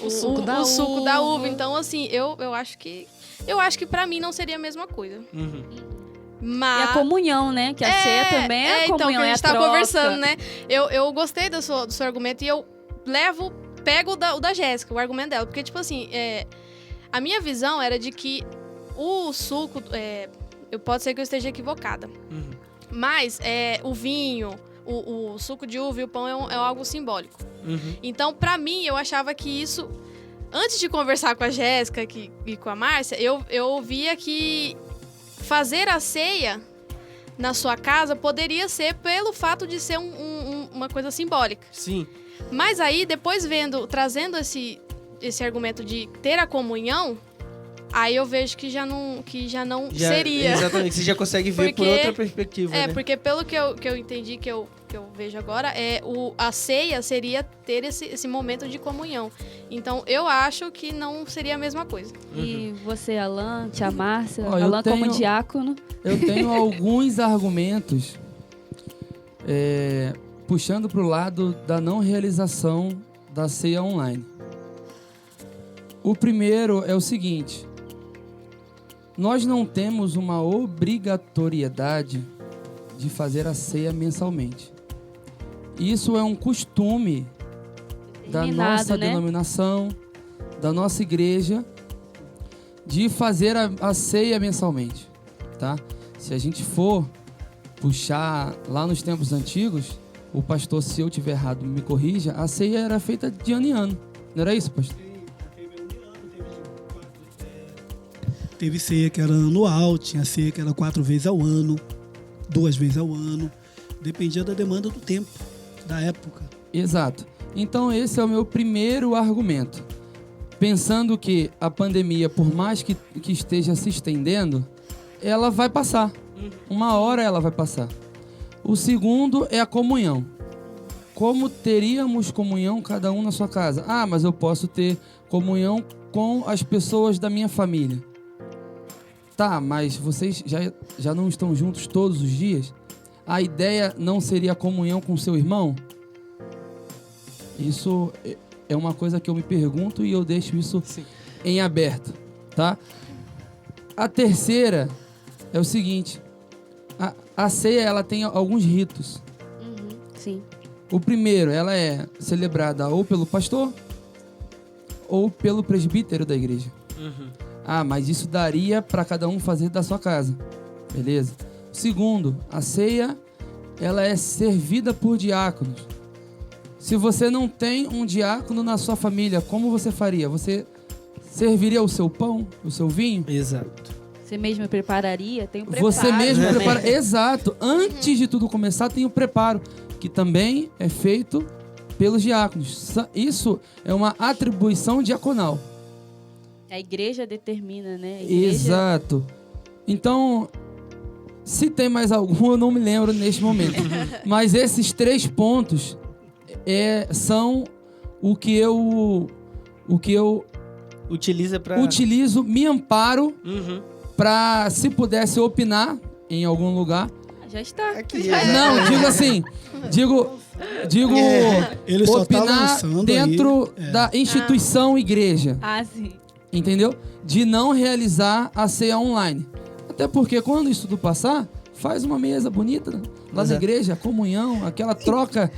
o suco da uva. Então, assim, eu acho que pra mim não seria a mesma coisa. Uhum. E Mas... a comunhão, né? Que a ceia também é a então, comunhão, que a é a gente tava troca. conversando, né? Eu gostei do seu argumento e eu pego o da Jéssica, o argumento dela. Porque, tipo assim, a minha visão era de que o suco... pode ser que eu esteja equivocada. Uhum. Mas o vinho, o suco de uva e o pão é algo simbólico. Uhum. Então, pra mim, eu achava que isso... Antes de conversar com a Jéssica e com a Márcia, eu via que fazer a ceia na sua casa poderia ser pelo fato de ser uma coisa simbólica. Sim. Mas aí, depois trazendo esse argumento de ter a comunhão, aí eu vejo que já não seria. Exatamente, você já consegue ver por Porque- outra perspectiva, né? Porque pelo que eu entendi, que eu vejo agora, a ceia seria ter esse momento de comunhão. Então, eu acho que não seria a mesma coisa. E você, Alan, tia Márcia, Ó, eu Alan como tenho- diácono. Eu tenho alguns argumentos puxando para o lado da não realização da ceia online. O primeiro é o seguinte: nós não temos uma obrigatoriedade de fazer a ceia mensalmente. Isso é um costume da Determinado, nossa né? denominação, da nossa igreja, de fazer a ceia mensalmente, tá? Se a gente for puxar lá nos tempos antigos, o pastor, se eu tiver errado, me corrija, a ceia era feita de ano em ano. Não era isso, pastor? Teve ceia que era anual, tinha ceia que era 4 vezes ao ano, 2 vezes ao ano. Dependia da demanda do tempo, da época. Exato. Então esse é o meu primeiro argumento. Pensando que a pandemia, por mais que esteja se estendendo, ela vai passar. Uma hora ela vai passar. O segundo é a comunhão. Como teríamos comunhão cada um na sua casa? Ah, mas eu posso ter comunhão com as pessoas da minha família. Tá, mas vocês já não estão juntos todos os dias? A ideia não seria a comunhão com seu irmão? Isso é uma coisa que eu me pergunto e eu deixo isso em aberto, tá? A terceira é o seguinte: a ceia ela tem alguns ritos. Sim. O primeiro, ela é celebrada ou pelo pastor ou pelo presbítero da igreja. Ah, mas isso daria para cada um fazer da sua casa, beleza? Segundo, a ceia ela é servida por diáconos. Se você não tem um diácono na sua família, como você faria? Você serviria o seu pão, o seu vinho? Exato. Você mesmo prepararia? Tem o preparo. Você mesmo também. prepara. Exato. Antes de tudo começar, tem o preparo, que também é feito pelos diáconos. Isso é uma atribuição diaconal. A igreja determina, né? A igreja... Exato. Então, se tem mais algum, eu não me lembro neste momento. Mas esses 3 pontos são o que eu Utiliza pra... utilizo, me amparo Uhum. para, se pudesse opinar em algum lugar, Já está. Aqui, Não, digo assim, digo Ele só tá opinar lançando dentro aí, da instituição igreja, Ah, sim. entendeu? De não realizar a ceia online. Até porque quando isso tudo passar, faz uma mesa bonita lá na igreja, comunhão, aquela troca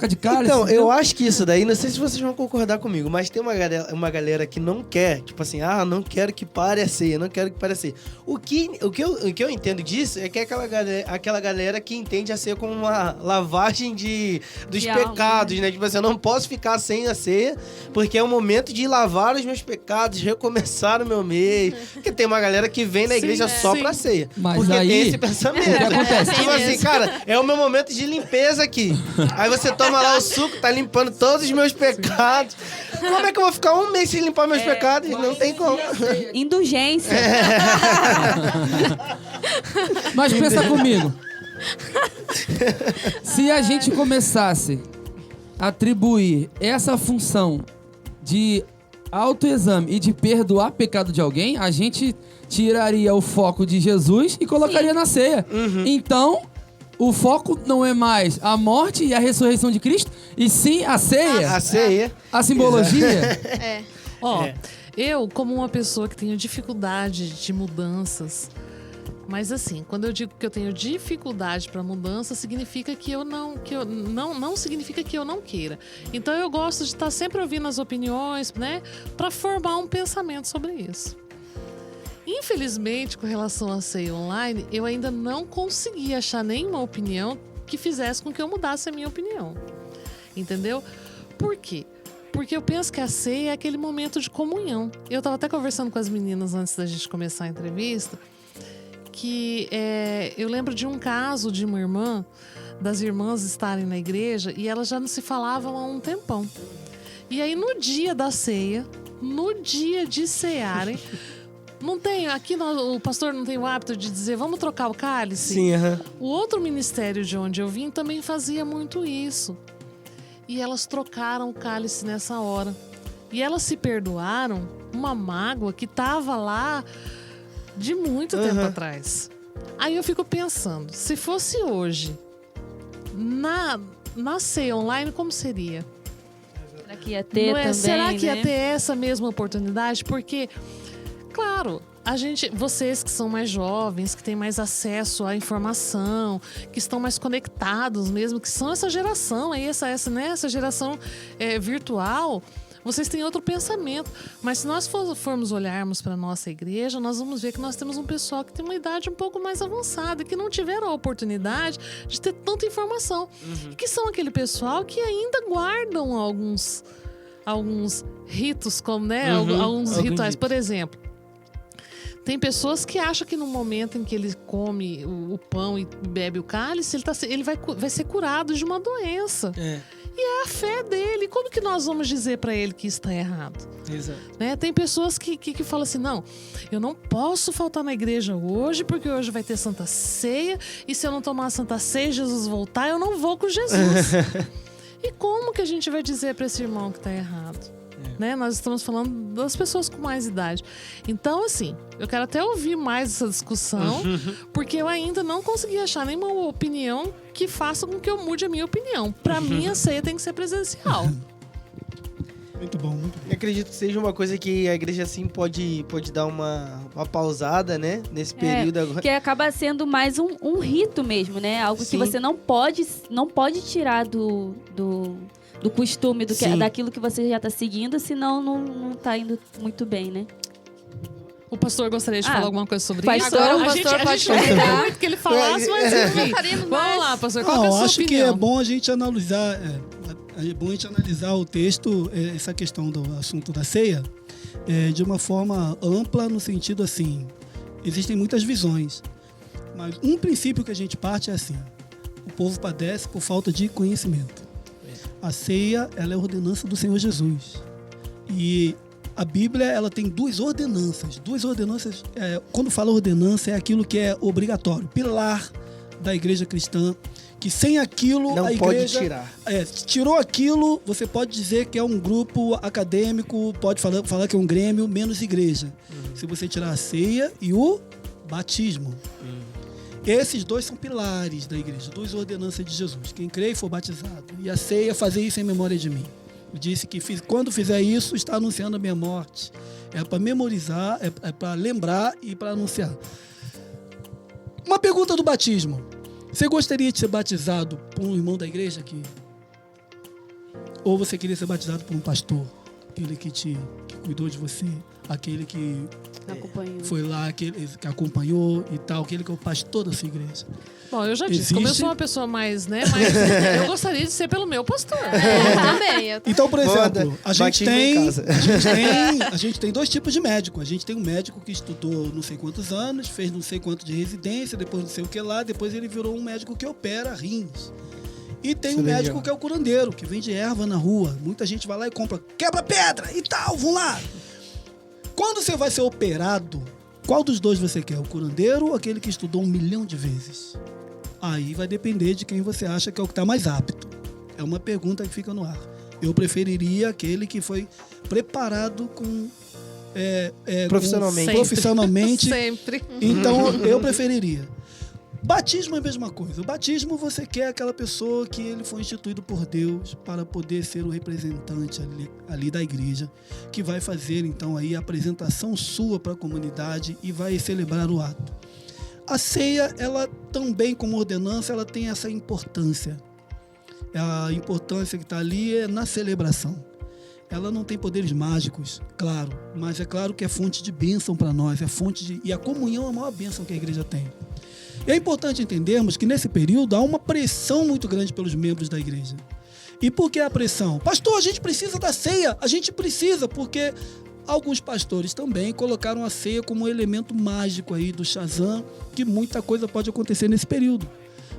de cálice. Então, entendeu? eu acho que isso daí, não sei se vocês vão concordar comigo, mas tem uma galera que não quer, tipo assim, não quero que pare a ceia, não quero que pare a ceia. O que eu entendo disso é que é aquela galera que entende a ceia como uma lavagem dos De pecados, alma, né? Tipo assim, eu não posso ficar sem a ceia, porque é o momento de lavar os meus pecados, recomeçar o meu mês. Porque tem uma galera que vem na igreja só pra ceia. Mas porque aí, tem esse pensamento. o que acontece? Tipo assim, cara, é o meu momento de limpeza aqui. Aí você toma lá o suco, tá limpando todos os meus pecados. Como é que eu vou ficar um mês sem limpar meus pecados? Não tem como. Indulgência. Mas pensa comigo. Se a gente começasse a atribuir essa função de autoexame e de perdoar pecado de alguém, a gente tiraria o foco de Jesus e colocaria na ceia. Então, o foco não é mais a morte e a ressurreição de Cristo, e sim a ceia. A ceia. A simbologia. Eu, como uma pessoa que tenho dificuldade de mudanças, mas assim, quando eu digo que eu tenho dificuldade para mudança, significa que não significa que eu não queira. Então eu gosto de estar sempre ouvindo as opiniões, né, para formar um pensamento sobre isso. Infelizmente, com relação à ceia online, eu ainda não consegui achar nenhuma opinião que fizesse com que eu mudasse a minha opinião. Entendeu? Por quê? Porque eu penso que a ceia é aquele momento de comunhão. Eu estava até conversando com as meninas antes da gente começar a entrevista, que eu lembro de um caso de uma irmã, das irmãs estarem na igreja, e elas já não se falavam há um tempão. E aí, no dia da ceia, no dia de cearem, não tem, aqui o pastor não tem o hábito de dizer, vamos trocar o cálice? Sim, O outro ministério de onde eu vim também fazia muito isso. E elas trocaram o cálice nessa hora. E elas se perdoaram uma mágoa que estava lá de muito tempo atrás. Aí eu fico pensando, se fosse hoje, na ceia online, como seria? Será que ia ter também, Será que né? ia ter essa mesma oportunidade? Porque, claro, vocês que são mais jovens, que têm mais acesso à informação, que estão mais conectados mesmo, que são essa geração aí, essa geração virtual, vocês têm outro pensamento. Mas se nós formos olharmos para a nossa igreja, nós vamos ver que nós temos um pessoal que tem uma idade um pouco mais avançada, que não tiveram a oportunidade de ter tanta informação. E que são aquele pessoal que ainda guardam alguns ritos, como, né? Alguns rituais. Por exemplo, tem pessoas que acham que no momento em que ele come o pão e bebe o cálice, ele vai ser curado de uma doença. E é a fé dele. Como que nós vamos dizer para ele que isso está errado? Exato. Né? Tem pessoas que falam assim, não, eu não posso faltar na igreja hoje, porque hoje vai ter Santa Ceia, e se eu não tomar a Santa Ceia e Jesus voltar, eu não vou com Jesus. E como que a gente vai dizer para esse irmão que está errado? Né? Nós estamos falando das pessoas com mais idade. Então, assim, eu quero até ouvir mais essa discussão, porque eu ainda não consegui achar nenhuma opinião que faça com que eu mude a minha opinião. Para mim, a ceia tem que ser presencial. Muito bom, muito bom. Eu acredito que seja uma coisa que a igreja, assim, pode dar uma pausada, né? Nesse período agora. Que acaba sendo mais um rito mesmo, né? Algo Sim. que você não pode tirar do costume, daquilo que você já está seguindo, senão não tá indo muito bem, né? O pastor gostaria de falar alguma coisa sobre pastor, isso? agora o pastor pode falar. Muito que ele falasse, mas enfim. Vamos lá, pastor, qual é a sua acho opinião? que é bom a gente analisar, o texto, essa questão do assunto da ceia, de uma forma ampla, no sentido assim, existem muitas visões, mas um princípio que a gente parte é assim: o povo padece por falta de conhecimento. A ceia, ela é a ordenança do Senhor Jesus. E a Bíblia, ela tem duas ordenanças. Quando fala ordenança, é aquilo que é obrigatório, pilar da igreja cristã, que sem aquilo não a pode igreja... tirar. Tirou aquilo, você pode dizer que é um grupo acadêmico, pode falar que é um grêmio, menos igreja. Se você tirar a ceia e o batismo. Esses dois são pilares da igreja, duas ordenanças de Jesus. Quem crê e for batizado. E a ceia, fazer isso em memória de mim. Eu disse que quando fizer isso, está anunciando a minha morte. É para memorizar, é para lembrar e para anunciar. Uma pergunta do batismo. Você gostaria de ser batizado por um irmão da igreja aqui? Ou você queria ser batizado por um pastor? Aquele que cuidou de você? Aquele que Acompanhou. foi lá, aquele que acompanhou e tal, aquele que é o pastor da sua igreja. Bom, eu já disse, como eu sou uma pessoa mais, né, eu gostaria de ser pelo meu pastor. Também. Então, por exemplo, Moda, a gente tem casa. a gente tem dois tipos de médico. A gente tem um médico que estudou não sei quantos anos, fez não sei quanto de residência, depois não sei o que lá, depois ele virou um médico que opera rins. E tem um médico que é o curandeiro, que vende erva na rua. Muita gente vai lá e compra, quebra pedra e tal, vamos lá. Quando você vai ser operado, qual dos dois você quer? O curandeiro ou aquele que estudou 1 milhão de vezes? Aí vai depender de quem você acha que é o que está mais apto. É uma pergunta que fica no ar. Eu preferiria aquele que foi preparado profissionalmente. Sempre. Então, eu preferiria. Batismo é a mesma coisa. O batismo, você quer aquela pessoa que ele foi instituído por Deus para poder ser o representante ali da igreja, que vai fazer, então, aí a apresentação sua para a comunidade e vai celebrar o ato. A ceia, ela também, como ordenança, ela tem essa importância. A importância que está ali é na celebração. Ela não tem poderes mágicos, claro, mas é claro que é fonte de bênção para nós, e a comunhão é a maior bênção que a igreja tem. E é importante entendermos que nesse período há uma pressão muito grande pelos membros da igreja. E por que a pressão? Pastor, a gente precisa da ceia. A gente precisa, porque alguns pastores também colocaram a ceia como um elemento mágico aí do Shazam, que muita coisa pode acontecer nesse período,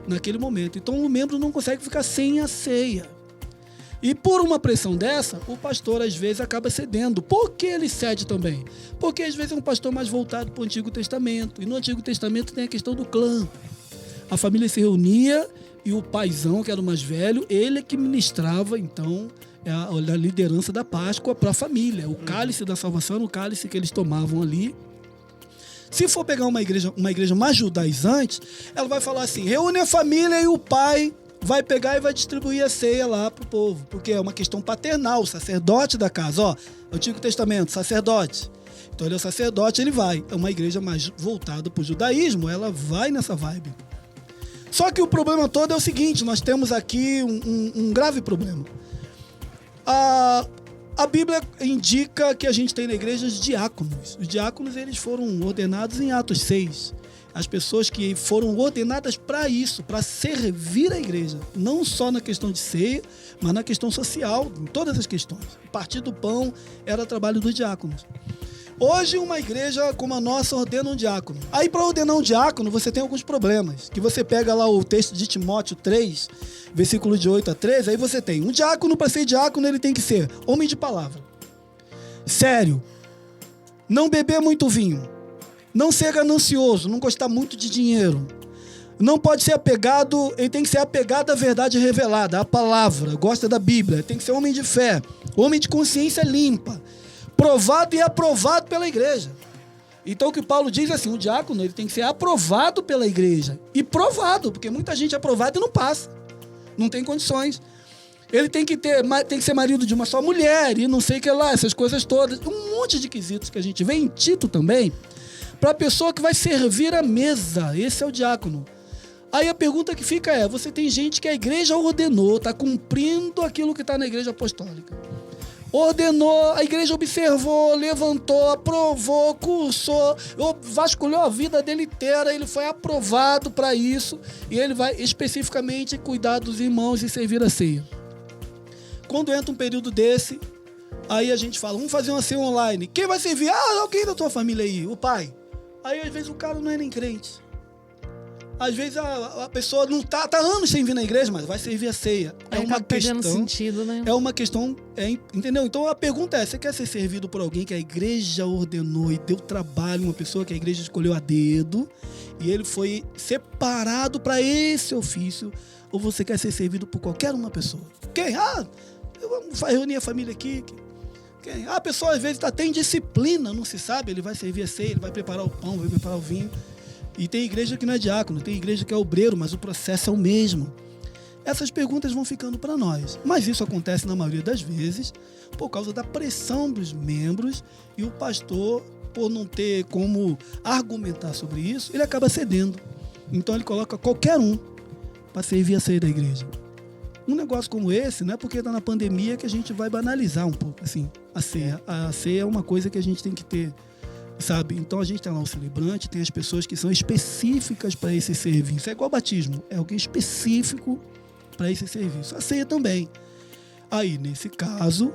naquele momento. Então o membro não consegue ficar sem a ceia. E por uma pressão dessa, o pastor às vezes acaba cedendo. Por que ele cede também? Porque às vezes é um pastor mais voltado para o Antigo Testamento. E no Antigo Testamento tem a questão do clã. A família se reunia e o paizão, que era o mais velho, ele é que ministrava, então, a liderança da Páscoa para a família. O cálice da salvação era o cálice que eles tomavam ali. Se for pegar uma igreja mais judaizante, ela vai falar assim, reúne a família e o pai vai pegar e vai distribuir a ceia lá pro povo, porque é uma questão paternal, o sacerdote da casa, ó, Antigo Testamento, sacerdote. Então ele é o sacerdote, ele vai. É uma igreja mais voltada pro judaísmo, ela vai nessa vibe. Só que o problema todo é o seguinte, nós temos aqui um grave problema. A Bíblia indica que a gente tem na igreja os diáconos. Os diáconos, eles foram ordenados em Atos 6. As pessoas que foram ordenadas para isso, para servir a igreja. Não só na questão de ceia, mas na questão social, em todas as questões. O partir do pão era trabalho dos diáconos. Hoje, uma igreja como a nossa ordena um diácono. Aí, para ordenar um diácono, você tem alguns problemas. Que você pega lá o texto de Timóteo 3, versículo de 8 a 13, aí você tem um diácono, para ser diácono, ele tem que ser homem de palavra, sério, não beber muito vinho, não ser ganancioso, não gostar muito de dinheiro. Não pode ser apegado, ele tem que ser apegado à verdade revelada, à palavra, gosta da Bíblia. Tem que ser homem de fé, homem de consciência limpa, provado e aprovado pela igreja. Então o que Paulo diz é assim, o diácono ele tem que ser aprovado pela igreja. E provado, porque muita gente é aprovada e não passa. Não tem condições. Ele tem que ser marido de uma só mulher e não sei o que lá, essas coisas todas. Um monte de quesitos que a gente vê em Tito também, para a pessoa que vai servir a mesa. Esse é o diácono. Aí a pergunta que fica é, você tem gente que a igreja ordenou, está cumprindo aquilo que está na igreja apostólica. Ordenou, a igreja observou, levantou, aprovou, cursou, vasculhou a vida dele inteira, ele foi aprovado para isso e ele vai especificamente cuidar dos irmãos e servir a ceia. Quando entra um período desse, aí a gente fala, vamos fazer uma ceia online. Quem vai servir? Alguém da tua família aí, o pai. Aí, às vezes, o cara não é nem crente. Às vezes, a pessoa não tá anos sem vir na igreja, mas vai servir a ceia. É uma questão... perdendo sentido, né? É uma questão... entendeu? Então, a pergunta é, você quer ser servido por alguém que a igreja ordenou e deu trabalho, uma pessoa que a igreja escolheu a dedo, e ele foi separado para esse ofício, ou você quer ser servido por qualquer uma pessoa? Quem? Vamos reunir a família aqui. Quem? A pessoa às vezes está até em disciplina, não se sabe, ele vai servir a ceia, ele vai preparar o pão, vai preparar o vinho. E tem igreja que não é diácono, tem igreja que é obreiro, mas o processo é o mesmo. Essas perguntas vão ficando para nós. Mas isso acontece na maioria das vezes por causa da pressão dos membros e o pastor, por não ter como argumentar sobre isso, ele acaba cedendo. Então ele coloca qualquer um para servir a ceia da igreja. Um negócio como esse, não é porque está na pandemia que a gente vai banalizar um pouco assim, a ceia. A ceia é uma coisa que a gente tem que ter, sabe? Então a gente tem lá o celebrante, tem as pessoas que são específicas para esse serviço. É igual ao batismo, é alguém específico para esse serviço. A ceia também. Aí, nesse caso,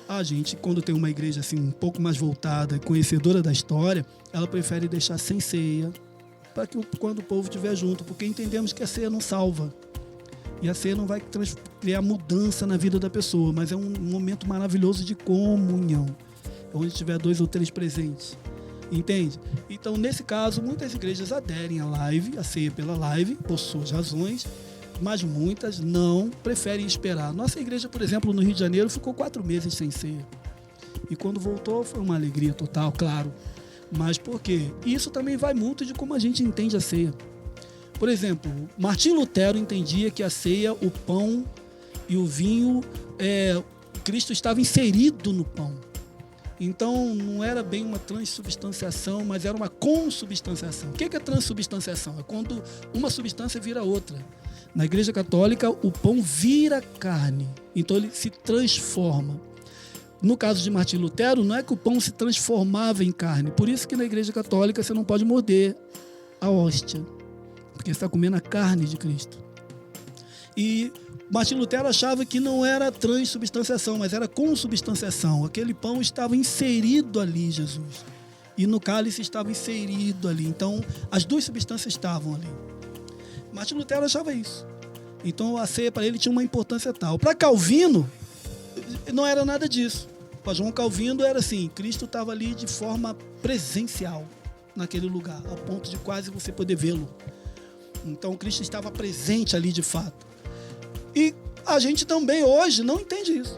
a gente, quando tem uma igreja assim um pouco mais voltada, conhecedora da história, ela prefere deixar sem ceia, para que quando o povo estiver junto, porque entendemos que a ceia não salva. E a ceia não vai criar mudança na vida da pessoa, mas é um momento maravilhoso de comunhão, onde tiver 2 ou 3 presentes. Entende? Então, nesse caso, muitas igrejas aderem à live, à ceia pela live, por suas razões, mas muitas não, preferem esperar. Nossa igreja, por exemplo, no Rio de Janeiro, ficou 4 meses sem ceia. E quando voltou, foi uma alegria total, claro. Mas por quê? Isso também vai muito de como a gente entende a ceia. Por exemplo, Martim Lutero entendia que a ceia, o pão e o vinho, Cristo estava inserido no pão. Então, não era bem uma transubstanciação, mas era uma consubstanciação. O que é transubstanciação? É quando uma substância vira outra. Na Igreja Católica, o pão vira carne, então ele se transforma. No caso de Martim Lutero, não é que o pão se transformava em carne. Por isso que na Igreja Católica você não pode morder a hóstia, porque você está comendo a carne de Cristo. E Martim Lutero achava que não era transubstanciação, mas era consubstanciação. Aquele pão estava inserido ali, Jesus. E no cálice estava inserido ali. Então, as 2 substâncias estavam ali. Martim Lutero achava isso. Então, a ceia para ele tinha uma importância tal. Para Calvino, não era nada disso. Para João Calvino era assim, Cristo estava ali de forma presencial naquele lugar, ao ponto de quase você poder vê-lo. Então, Cristo estava presente ali de fato. E a gente também hoje não entende isso.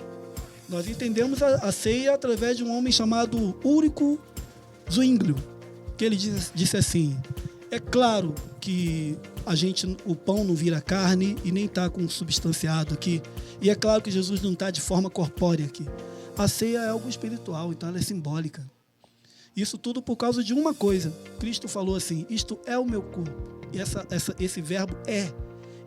Nós entendemos a ceia através de um homem chamado Ulrico Zwinglio, que ele disse assim, é claro que o pão não vira carne e nem está consubstanciado aqui. E é claro que Jesus não está de forma corpórea aqui. A ceia é algo espiritual, então ela é simbólica. Isso tudo por causa de uma coisa. Cristo falou assim, isto é o meu corpo. E esse verbo é.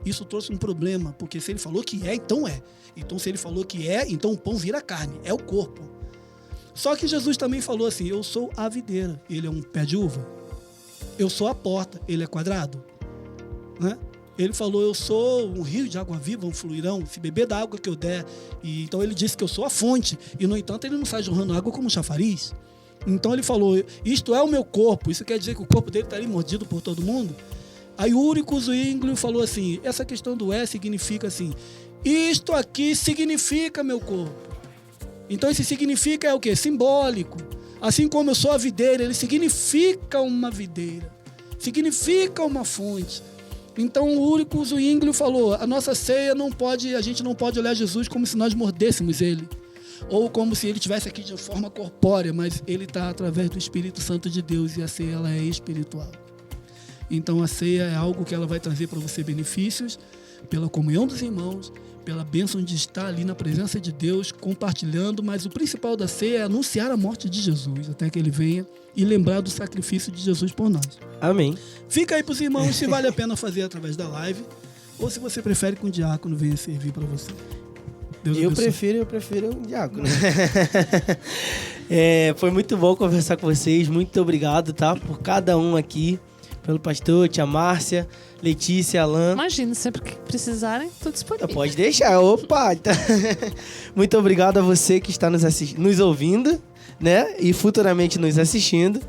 Isso trouxe um problema, porque se ele falou que é, então é. Então se ele falou que é, então o pão vira carne, é o corpo. Só que Jesus também falou assim, eu sou a videira, ele é um pé de uva. Eu sou a porta, ele é quadrado. Né? Ele falou, eu sou um rio de água viva, um fluirão, se beber da água que eu der. E, então ele disse que eu sou a fonte. E no entanto ele não sai jorrando água como um chafariz. Então ele falou, isto é o meu corpo. Isso quer dizer que o corpo dele está ali mordido por todo mundo? Aí Ulrico Zwinglio falou assim, essa questão do significa assim, isto aqui significa meu corpo. Então esse significa é o quê? Simbólico. Assim como eu sou a videira, ele significa uma videira. Significa uma fonte. Então o Ulrico Zwinglio falou, a nossa ceia a gente não pode olhar Jesus como se nós mordêssemos ele. Ou como se ele estivesse aqui de forma corpórea, mas ele está através do Espírito Santo de Deus e a ceia ela é espiritual. Então a ceia é algo que ela vai trazer para você benefícios pela comunhão dos irmãos, pela bênção de estar ali na presença de Deus, compartilhando, mas o principal da ceia é anunciar a morte de Jesus, até que ele venha e lembrar do sacrifício de Jesus por nós. Amém. Fica aí para os irmãos se vale a pena fazer através da live, ou se você prefere que um diácono venha servir para você. Deus abençoe. Eu prefiro um diácono. Foi muito bom conversar com vocês, muito obrigado, tá? Por cada um aqui, pelo pastor, tia Márcia, Letícia, Alan. Imagina, sempre que precisarem, estou disponível. Pode deixar, opa! Tá. Muito obrigado a você que está nos ouvindo, né? E futuramente nos assistindo.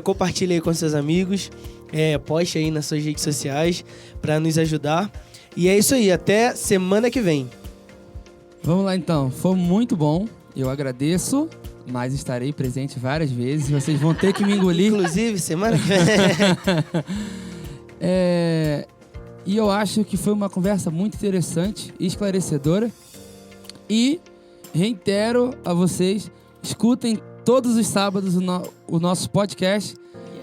Compartilhe aí com seus amigos, poste aí nas suas redes sociais para nos ajudar. E é isso aí, até semana que vem. Vamos lá então, foi muito bom, eu agradeço, mas estarei presente várias vezes, vocês vão ter que me engolir. Inclusive, semana que vem. E eu acho que foi uma conversa muito interessante e esclarecedora. E reitero a vocês, escutem todos os sábados o nosso podcast,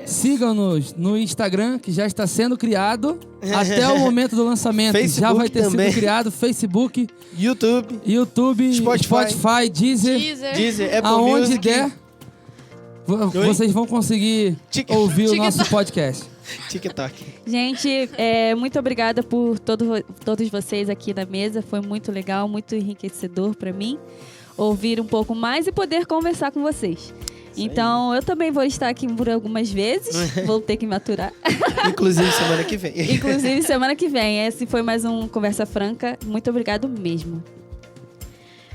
Sigam-nos no Instagram, que já está sendo criado até o momento do lançamento. Facebook já vai ter também. sido criado Facebook, YouTube, Spotify, Deezer, Deezer, Apple aonde Music, der. Vocês vão conseguir ouvir o nosso podcast. TikTok. Gente, muito obrigada por todos vocês aqui na mesa. Foi muito legal, muito enriquecedor para mim ouvir um pouco mais e poder conversar com vocês. Então, eu também vou estar aqui por algumas vezes. Vou ter que me aturar. Inclusive semana que vem. Inclusive semana que vem. Esse foi mais um Conversa Franca. Muito obrigado mesmo.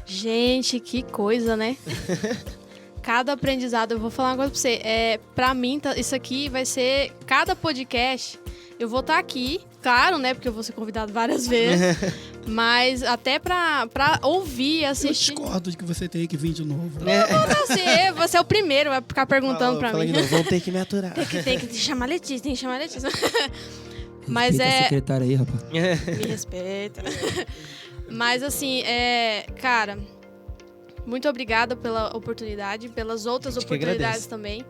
Gente, que coisa, né? Cada aprendizado, eu vou falar uma coisa pra você. Pra mim, isso aqui vai ser... Cada podcast, eu vou estar aqui. Claro, né? Porque eu vou ser convidado várias vezes. Mas até pra ouvir e assistir... Eu discordo de que você tem que vir de novo. Você é o primeiro, vai ficar perguntando pra mim. Vão ter que me aturar. Tem que chamar a Letícia, tem que chamar a Letícia. Mas Respeita a secretária aí, rapaz. Me respeita. Mas assim, cara... Muito obrigada pela oportunidade, pelas outras oportunidades também.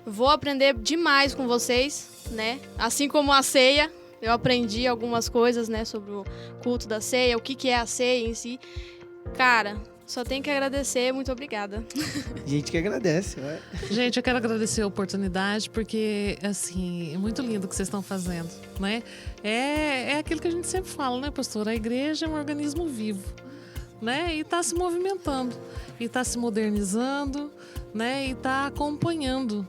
Vou aprender demais com vocês, né? Assim como a ceia, eu aprendi algumas coisas, né? Sobre o culto da ceia, o que é a ceia em si. Cara, só tenho que agradecer, muito obrigada. Gente que agradece, ué. Gente, eu quero agradecer a oportunidade, porque, assim, é muito lindo o que vocês estão fazendo, né? É aquilo que a gente sempre fala, né, pastora? A igreja é um organismo vivo, né? E está se movimentando, e está se modernizando, né? E está acompanhando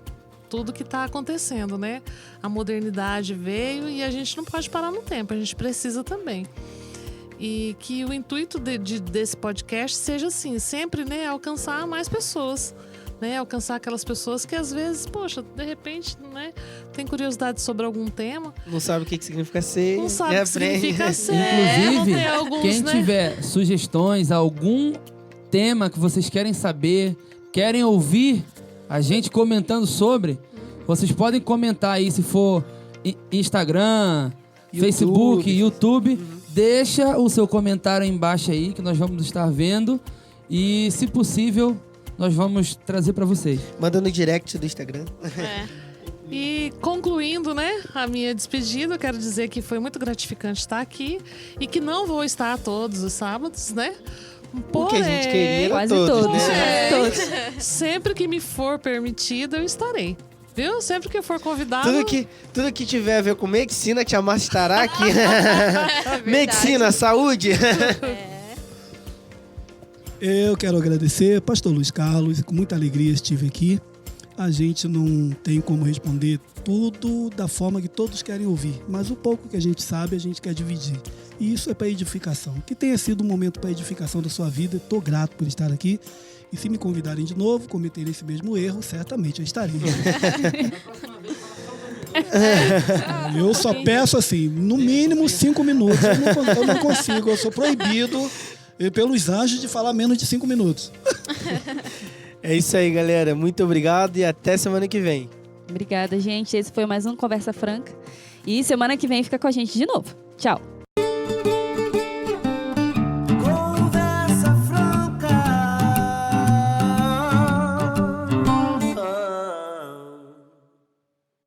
tudo que está acontecendo, né? A modernidade veio e a gente não pode parar no tempo, a gente precisa também. E que o intuito desse podcast seja assim, sempre, né, alcançar mais pessoas, né, alcançar aquelas pessoas que às vezes, poxa, de repente, né, tem curiosidade sobre algum tema. Não sabe o que significa ser. Não sabe o que significa ser. Inclusive, alguns, quem né? tiver sugestões, algum tema que vocês querem saber, querem ouvir a gente comentando sobre, vocês podem comentar aí, se for Instagram, Facebook, YouTube. Deixa o seu comentário aí embaixo aí, que nós vamos estar vendo. E, se possível, nós vamos trazer para vocês. Manda no direct do Instagram. E concluindo, né, a minha despedida, eu quero dizer que foi muito gratificante estar aqui e que não vou estar todos os sábados, né? O que a gente queria era quase todos, todos. né? Todos. Sempre que me for permitido, eu estarei. Viu? Sempre que eu for convidado... Tudo que tiver a ver com medicina, Tia Márcia estará aqui. Medicina, saúde. Eu quero agradecer, pastor Luiz Carlos, com muita alegria estive aqui. A gente não tem como responder tudo da forma que todos querem ouvir, mas o pouco que a gente sabe, a gente quer dividir. E isso é para edificação. Que tenha sido um momento para edificação da sua vida. Estou grato por estar aqui. E se me convidarem de novo, cometer esse mesmo erro, certamente eu estarei. Eu só peço assim, no mínimo 5 minutos. Eu não consigo, eu sou proibido pelos anjos de falar menos de 5 minutos. É isso aí, galera. Muito obrigado e até semana que vem. Obrigada, gente. Esse foi mais um Conversa Franca. E semana que vem fica com a gente de novo. Tchau.